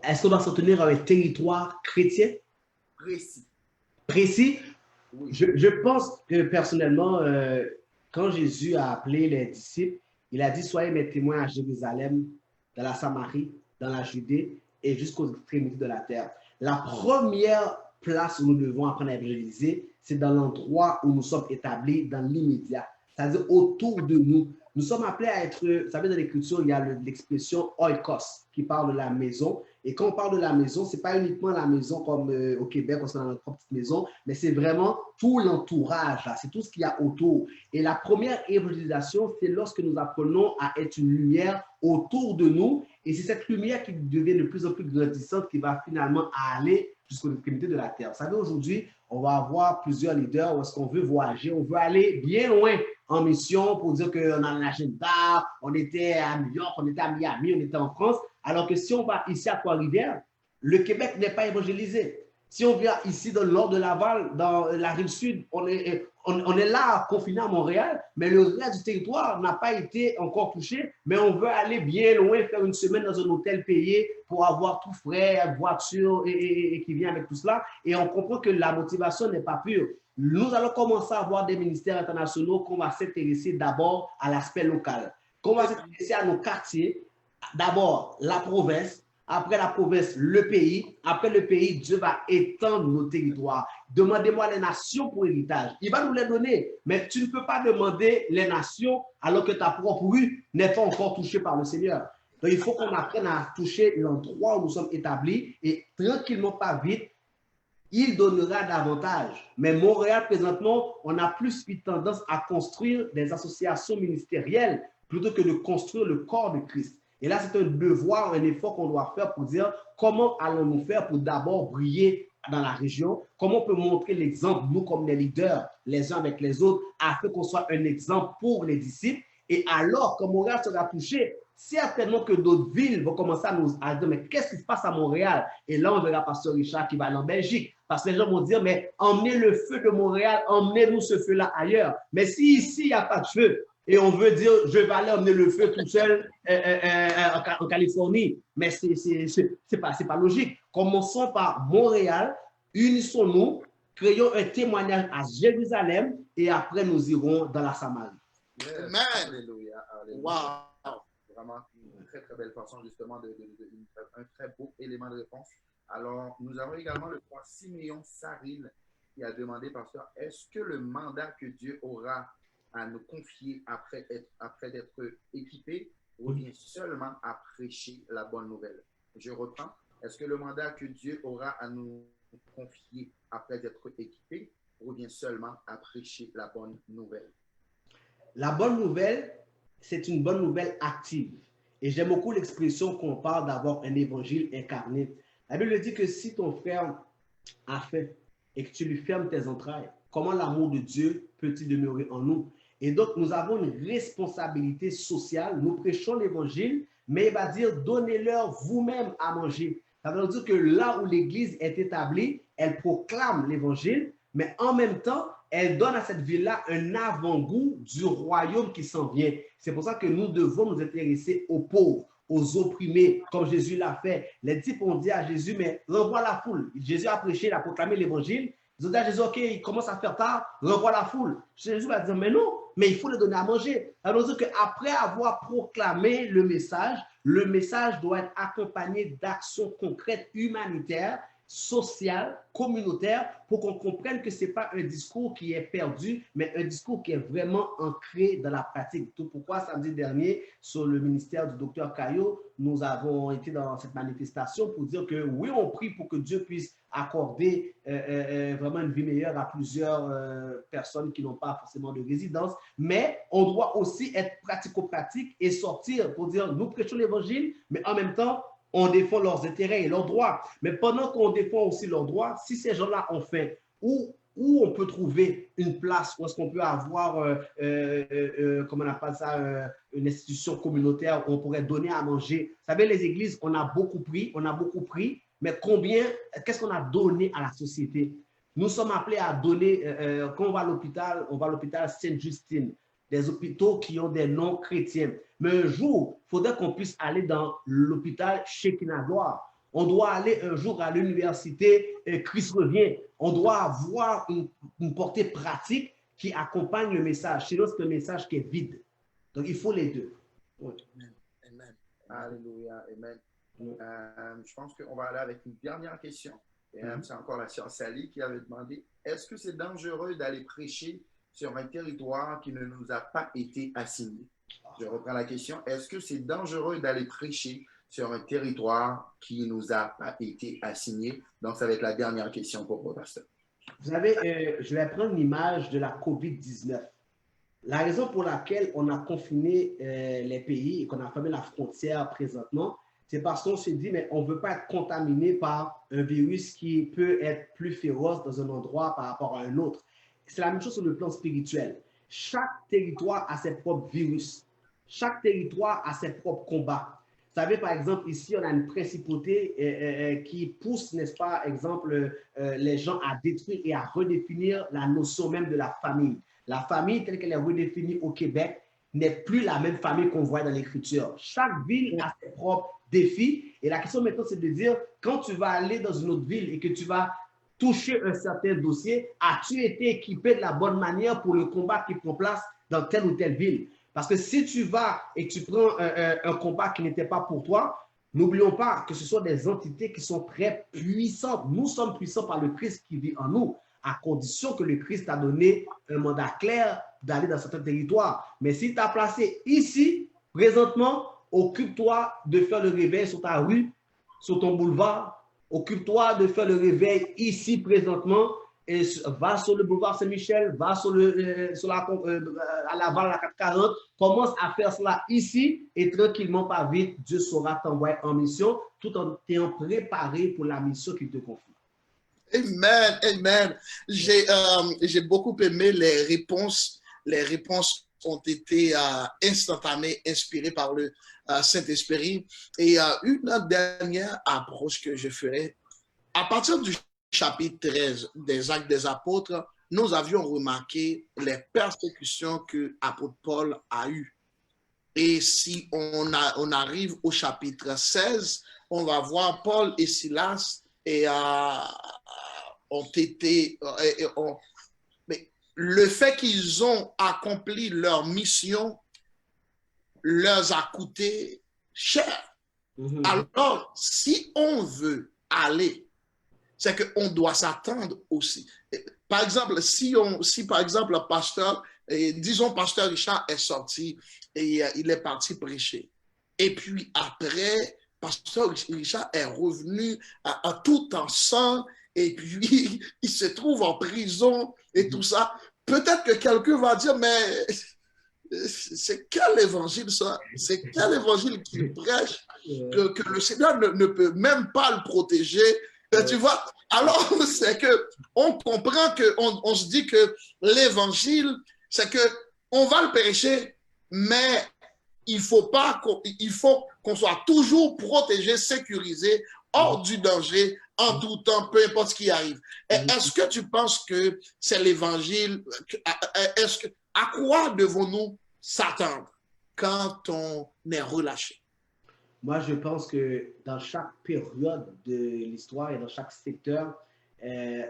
Est-ce qu'on doit s'en tenir à un territoire chrétien? Précis? Oui. Je pense que personnellement, quand Jésus a appelé les disciples, il a dit, soyez mes témoins à Jérusalem, dans la Samarie, dans la Judée et jusqu'aux extrémités de la terre. La première place où nous devons apprendre à évangéliser, c'est dans l'endroit où nous sommes établis dans l'immédiat, c'est-à-dire autour de nous. Nous sommes appelés à être, vous savez, dans l'Écriture, il y a l'expression oikos qui parle de la maison. Et quand on parle de la maison, ce n'est pas uniquement la maison comme au Québec, on est dans notre petite maison, mais c'est vraiment tout l'entourage, c'est tout ce qu'il y a autour. Et la première évangélisation, c'est lorsque nous apprenons à être une lumière autour de nous. Et c'est cette lumière qui devient de plus en plus grandissante qui va finalement aller jusqu'aux extrémités de la terre. Vous savez, aujourd'hui, on va avoir plusieurs leaders où est-ce qu'on veut voyager, on veut aller bien loin en mission pour dire qu'on a un agenda, on était à New York, on était à Miami, on était en France, alors que si on va ici à Trois-Rivières, le Québec n'est pas évangélisé. Si on vient ici dans le nord de Laval, dans la rive sud, on est là confiné à Montréal, mais le reste du territoire n'a pas été encore touché, mais on veut aller bien loin, faire une semaine dans un hôtel payé pour avoir tout frais, voiture et qui vient avec tout cela. Et on comprend que la motivation n'est pas pure. Nous allons commencer à avoir des ministères internationaux qu'on va s'intéresser d'abord à l'aspect local, qu'on va s'intéresser à nos quartiers, d'abord la province, après la province, le pays. Après le pays, Dieu va étendre nos territoires. Demandez-moi les nations pour héritage. Il va nous les donner. Mais tu ne peux pas demander les nations alors que ta propre rue n'est pas encore touchée par le Seigneur. Donc, il faut qu'on apprenne à toucher l'endroit où nous sommes établis et tranquillement, pas vite, il donnera davantage. Mais Montréal, présentement, on a plus eu tendance à construire des associations ministérielles plutôt que de construire le corps de Christ. Et là, c'est un devoir, un effort qu'on doit faire pour dire comment allons-nous faire pour d'abord briller dans la région, comment on peut montrer l'exemple, nous comme les leaders, les uns avec les autres, afin qu'on soit un exemple pour les disciples. Et alors que Montréal sera touché, certainement que d'autres villes vont commencer à dire, mais qu'est-ce qui se passe à Montréal? Et là, on verra Pasteur Richard qui va aller en Belgique. Parce que les gens vont dire, mais emmenez le feu de Montréal, emmenez-nous ce feu-là ailleurs. Mais si ici, il n'y a pas de feu, et on veut dire, je vais aller emmener le feu tout seul en Californie, mais c'est pas logique. Commençons par Montréal, unissons-nous, créons un témoignage à Jérusalem, et après nous irons dans la Samarie. Yes. Amen. Alléluia. Alléluia. Wow. Vraiment une très très belle façon justement un très beau élément de réponse. Alors, nous avons également le point Siméon Saril qui a demandé, pasteur, est-ce que le mandat que Dieu aura à nous confier après d'être équipé revient seulement à prêcher la bonne nouvelle? Je reprends. Est-ce que le mandat que Dieu aura à nous confier après d'être équipé revient seulement à prêcher la bonne nouvelle? La bonne nouvelle, c'est une bonne nouvelle active. Et j'aime beaucoup l'expression qu'on parle d'avoir un évangile incarné. La Bible dit que si ton frère a faim et que tu lui fermes tes entrailles, comment l'amour de Dieu peut-il demeurer en nous? Et donc, nous avons une responsabilité sociale. Nous prêchons l'évangile, mais il va dire, donnez-leur vous-même à manger. Ça veut dire que là où l'Église est établie, elle proclame l'évangile, mais en même temps, elle donne à cette ville-là un avant-goût du royaume qui s'en vient. C'est pour ça que nous devons nous intéresser aux pauvres, aux opprimés, comme Jésus l'a fait. Les disciples ont dit à Jésus, mais renvoie la foule. Jésus a prêché, il a proclamé l'évangile. Ils ont dit à Jésus, OK, il commence à faire tard, renvoie la foule. Jésus va dire, mais non, mais il faut les donner à manger. Alors, dire qu'après avoir proclamé le message doit être accompagné d'actions concrètes humanitaires, sociales, communautaires, pour qu'on comprenne que ce n'est pas un discours qui est perdu, mais un discours qui est vraiment ancré dans la pratique. Tout pourquoi samedi dernier, sur le ministère du docteur Caillot, nous avons été dans cette manifestation pour dire que oui, on prie pour que Dieu puisse accorder vraiment une vie meilleure à plusieurs personnes qui n'ont pas forcément de résidence, mais on doit aussi être pratico-pratique et sortir pour dire nous prêchons l'évangile, mais en même temps, on défend leurs intérêts et leurs droits. Mais pendant qu'on défend aussi leurs droits, si ces gens-là ont faim, où on peut trouver une place, où est-ce qu'on peut avoir, comment on appelle ça, une institution communautaire où on pourrait donner à manger. Vous savez, les églises, on a beaucoup pris, mais qu'est-ce qu'on a donné à la société? Nous sommes appelés à donner, quand on va à l'hôpital Sainte-Justine, des hôpitaux qui ont des noms chrétiens. Mais un jour, il faudrait qu'on puisse aller dans l'hôpital Shekinah Gloire. On doit aller un jour à l'université Christ revient. On doit avoir une portée pratique qui accompagne le message. Sinon, c'est un message qui est vide. Donc, il faut les deux. Ouais. Amen. Alléluia. Amen. Je pense qu'on va aller avec une dernière question. C'est encore la sœur Sally qui avait demandé, est-ce que c'est dangereux d'aller prêcher sur un territoire qui ne nous a pas été assigné? Je reprends la question. Est-ce que c'est dangereux d'aller prêcher sur un territoire qui ne nous a pas été assigné? Donc, ça va être la dernière question pour vous, pasteur. Vous savez, je vais prendre l'image de la COVID-19. La raison pour laquelle on a confiné les pays et qu'on a fermé la frontière présentement, c'est parce qu'on se dit, mais on ne veut pas être contaminé par un virus qui peut être plus féroce dans un endroit par rapport à un autre. C'est la même chose sur le plan spirituel. Chaque territoire a ses propres virus. Chaque territoire a ses propres combats. Vous savez, par exemple, ici, on a une principauté qui pousse, n'est-ce pas, exemple, les gens à détruire et à redéfinir la notion même de la famille. La famille, telle qu'elle est redéfinie au Québec, n'est plus la même famille qu'on voit dans l'Écriture. Chaque ville a ses propres défis. Et la question maintenant, c'est de dire, quand tu vas aller dans une autre ville et que tu vas toucher un certain dossier, as-tu été équipé de la bonne manière pour le combat qui prend place dans telle ou telle ville? Parce que si tu vas et tu prends un combat qui n'était pas pour toi, n'oublions pas que ce sont des entités qui sont très puissantes. Nous sommes puissants par le Christ qui vit en nous, à condition que le Christ t'a donné un mandat clair d'aller dans certains territoires. Mais s'il t'a placé ici, présentement, occupe-toi de faire le réveil sur ta rue, sur ton boulevard. Occupe-toi de faire le réveil ici, présentement, et va sur le boulevard Saint-Michel, va sur à Laval, la 440, commence à faire cela ici et tranquillement, pas vite, Dieu saura t'envoyer en mission tout en t'ayant préparé pour la mission qu'il te confie. Amen, amen. J'ai beaucoup aimé les réponses. Les réponses ont été instantanées, inspirées par le Saint-Esprit. Et une dernière approche que je ferai, à partir du chapitre 13 des Actes des Apôtres, nous avions remarqué les persécutions que l'apôtre Paul a eues. Et si on arrive au chapitre 16, on va voir Paul et Silas ont été... mais le fait qu'ils ont accompli leur mission leur a coûté cher. Alors, si on veut aller, c'est qu'on doit s'attendre aussi. Par exemple, si par exemple, le pasteur, disons, pasteur Richard est sorti et il est parti prêcher. Et puis après, pasteur Richard est revenu à tout en sang et puis il se trouve en prison et tout ça. Peut-être que quelqu'un va dire, mais c'est quel évangile ça? C'est quel évangile qu'il prêche que le Seigneur ne peut même pas le protéger? Tu vois? Alors, c'est qu'on comprend qu'on se dit que l'évangile, c'est qu'on va le prêcher, mais il faut qu'on soit toujours protégé, sécurisé, hors du danger, en tout temps, peu importe ce qui arrive. Est-ce que tu penses que c'est l'évangile? À quoi devons-nous s'attendre quand on est relâché? Moi, je pense que dans chaque période de l'histoire et dans chaque secteur,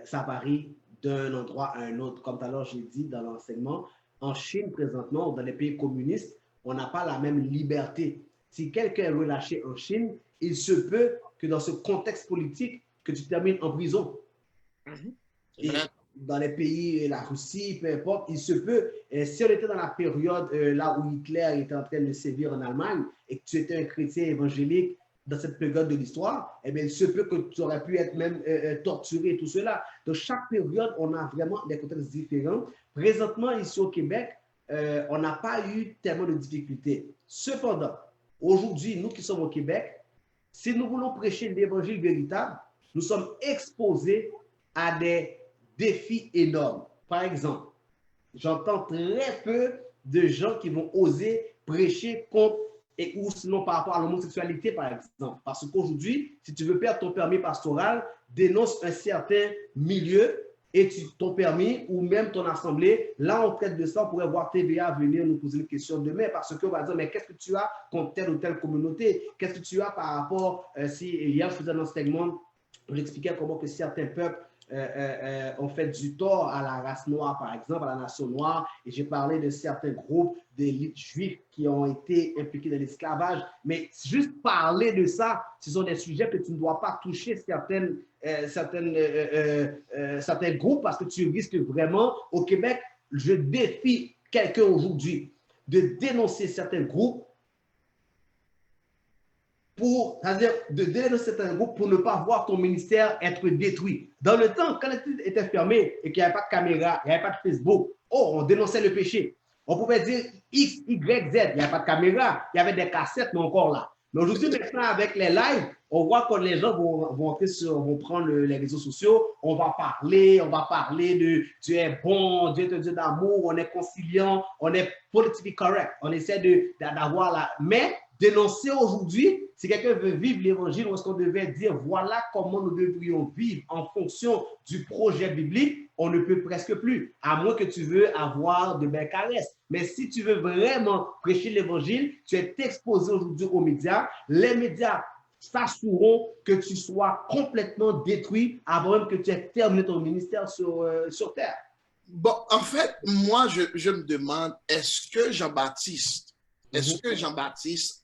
ça varie d'un endroit à un autre. Comme tout à l'heure, j'ai dit dans l'enseignement, en Chine, présentement, dans les pays communistes, on n'a pas la même liberté. Si quelqu'un est relâché en Chine, il se peut que dans ce contexte politique, que tu termines en prison. Et dans les pays, la Russie, peu importe, il se peut, si on était dans la période là où Hitler était en train de sévir en Allemagne et que tu étais un chrétien évangélique dans cette période de l'histoire, eh bien, il se peut que tu aurais pu être même torturé et tout cela. Dans chaque période, on a vraiment des contextes différents. Présentement, ici au Québec, on n'a pas eu tellement de difficultés. Cependant, aujourd'hui, nous qui sommes au Québec, si nous voulons prêcher l'évangile véritable, nous sommes exposés à des défis énormes. Par exemple, j'entends très peu de gens qui vont oser prêcher contre ou sinon par rapport à l'homosexualité, par exemple. Parce qu'aujourd'hui, si tu veux perdre ton permis pastoral, dénonce un certain milieu et ton permis ou même ton assemblée, là, on traite de ça, on pourrait voir TVA venir nous poser une question demain parce qu'on va dire, mais qu'est-ce que tu as contre telle ou telle communauté? Qu'est-ce que tu as par rapport, si hier je faisais un enseignement, j'expliquais comment que certains peuples ont fait du tort à la race noire, par exemple, à la nation noire, et j'ai parlé de certains groupes d'élites juifs qui ont été impliqués dans l'esclavage, mais juste parler de ça, ce sont des sujets que tu ne dois pas toucher certains groupes parce que tu risques vraiment, au Québec, je défie quelqu'un aujourd'hui de dénoncer certains groupes c'est-à-dire de dénoncer certains groupes pour ne pas voir ton ministère être détruit. Dans le temps, quand l'Église était fermée et qu'il n'y avait pas de caméra, il n'y avait pas de Facebook, on dénonçait le péché. On pouvait dire X, Y, Z, il n'y avait pas de caméra, il y avait des cassettes, mais encore là. Mais aujourd'hui, maintenant, avec les lives, on voit que les gens vont prendre les réseaux sociaux, on va parler de Dieu est bon, Dieu est un Dieu d'amour, on est conciliant, on est politically correct, on essaie d'avoir la... Mais dénoncer aujourd'hui, si quelqu'un veut vivre l'évangile, est-ce qu'on devait dire voilà comment nous devrions vivre en fonction du projet biblique, on ne peut presque plus, à moins que tu veux avoir de belles caresses. Mais si tu veux vraiment prêcher l'évangile, tu es exposé aujourd'hui aux médias. Les médias s'assureront que tu sois complètement détruit avant même que tu aies terminé ton ministère sur terre. Bon, en fait, moi, je me demande, est-ce que Jean-Baptiste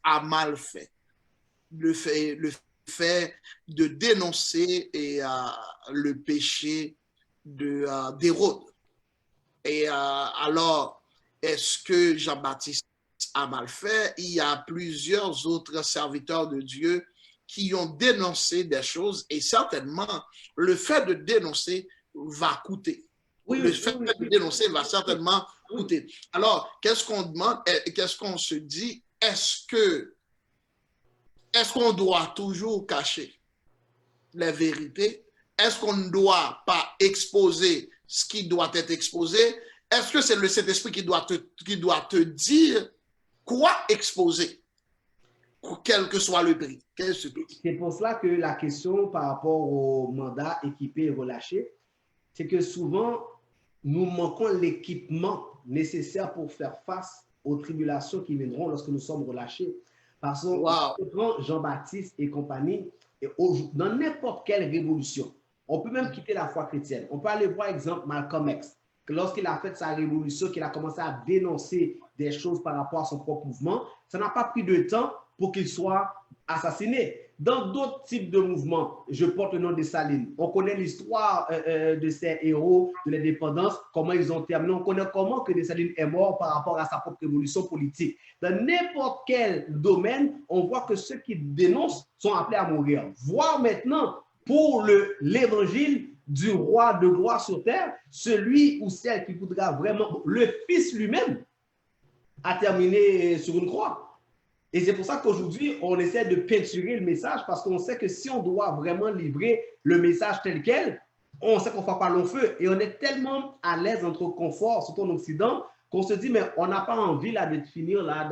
a mal fait le fait de dénoncer le péché d'Hérode? Et alors, est-ce que Jean-Baptiste a mal fait? Il y a plusieurs autres serviteurs de Dieu qui ont dénoncé des choses et certainement, le fait de dénoncer va coûter. Oui, Le oui, fait oui, de oui. dénoncer va certainement Oui. coûter. Alors, qu'est-ce qu'on demande? Qu'est-ce qu'on se dit? Est-ce qu'on doit toujours cacher les vérités? Est-ce qu'on ne doit pas exposer ce qui doit être exposé? Est-ce que c'est le Saint-Esprit qui doit te dire quoi exposer, quel que soit le prix? C'est pour cela que la question par rapport au mandat équipé et relâché, c'est que souvent, nous manquons l'équipement nécessaire pour faire face aux tribulations qui viendront lorsque nous sommes relâchés. Parce que Wow. Jean-Baptiste et compagnie, dans n'importe quelle révolution, on peut même quitter la foi chrétienne. On peut aller voir, exemple, Malcolm X, que lorsqu'il a fait sa révolution, qu'il a commencé à dénoncer des choses par rapport à son propre mouvement, ça n'a pas pris de temps pour qu'il soit assassiné. Dans d'autres types de mouvements, je porte le nom de Saline. On connaît l'histoire de ces héros de l'indépendance, comment ils ont terminé. On connaît comment que Dessalines est mort par rapport à sa propre révolution politique. Dans n'importe quel domaine, on voit que ceux qui dénoncent sont appelés à mourir. Voir maintenant pour l'évangile du roi de gloire sur terre, celui ou celle qui voudra vraiment, le Fils lui-même, a terminé sur une croix. Et c'est pour ça qu'aujourd'hui, on essaie de peinturer le message parce qu'on sait que si on doit vraiment livrer le message tel quel, on sait qu'on ne fera pas long feu. Et on est tellement à l'aise dans notre confort, surtout en Occident, qu'on se dit, mais on n'a pas envie là, de finir là.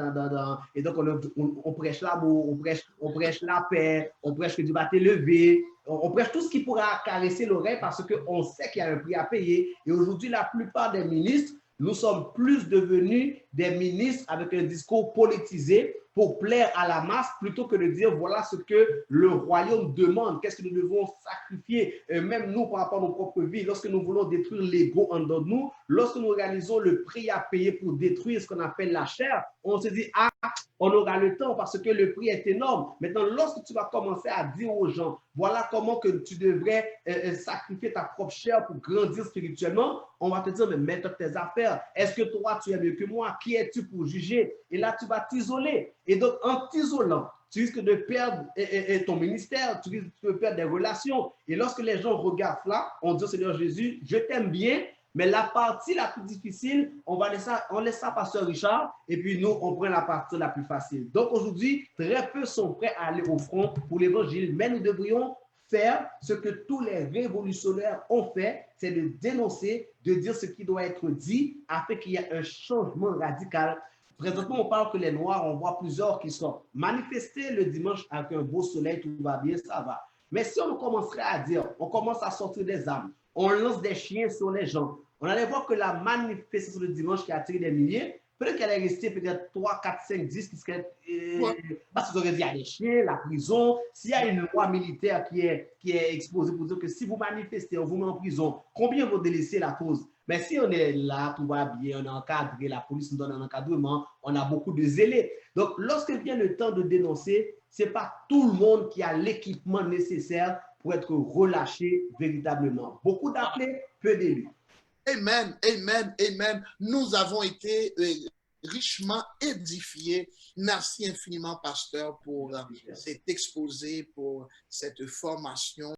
Et donc, on prêche l'amour, on prêche la paix, on prêche que Dieu va t'élever, on prêche tout ce qui pourra caresser l'oreille parce qu'on sait qu'il y a un prix à payer. Et aujourd'hui, la plupart des ministres, nous sommes plus devenus des ministres avec un discours politisé pour plaire à la masse plutôt que de dire voilà ce que le royaume demande, qu'est-ce que nous devons sacrifier, même nous par rapport à nos propres vies, lorsque nous voulons détruire l'ego en dedans de nous, lorsque nous réalisons le prix à payer pour détruire ce qu'on appelle la chair, on se dit ah, on aura le temps parce que le prix est énorme. Maintenant, lorsque tu vas commencer à dire aux gens, voilà comment que tu devrais sacrifier ta propre chair pour grandir spirituellement, on va te dire, mais mets tes affaires. Est-ce que toi, tu es mieux que moi? Qui es-tu pour juger? Et là, tu vas t'isoler. Et donc, en t'isolant, tu risques de perdre ton ministère, tu risques de perdre des relations. Et lorsque les gens regardent là, on dit au Seigneur Jésus, je t'aime bien, mais la partie la plus difficile, on laisse ça à Pasteur Richard, et puis nous, on prend la partie la plus facile. Donc aujourd'hui, très peu sont prêts à aller au front pour l'évangile, mais nous devrions faire ce que tous les révolutionnaires ont fait, c'est de dénoncer, de dire ce qui doit être dit, afin qu'il y ait un changement radical. Présentement, on parle que les Noirs, on voit plusieurs qui sont manifestés le dimanche avec un beau soleil, tout va bien, ça va. Mais si on commencerait à dire, on commence à sortir des armes, on lance des chiens sur les gens, on allait voir que la manifestation de dimanche qui a attiré des milliers, peut-être qu'elle est restée peut-être 3, 4, 5, 10, qui serait, parce qu'ils auraient dit, il y a des chiens, la prison, s'il y a une loi militaire qui est exposée pour dire que si vous manifestez, on vous met en prison, combien vont délaisser la cause? Mais si on est là, tout va bien, on est encadré, la police nous donne un encadrement, on a beaucoup de zélés. Donc, lorsque vient le temps de dénoncer, ce n'est pas tout le monde qui a l'équipement nécessaire pour être relâché véritablement. Beaucoup d'appelés, peu d'élus. Amen, amen, amen. Nous avons été richement édifiés. Merci infiniment, pasteur, pour cet exposé, pour cette formation.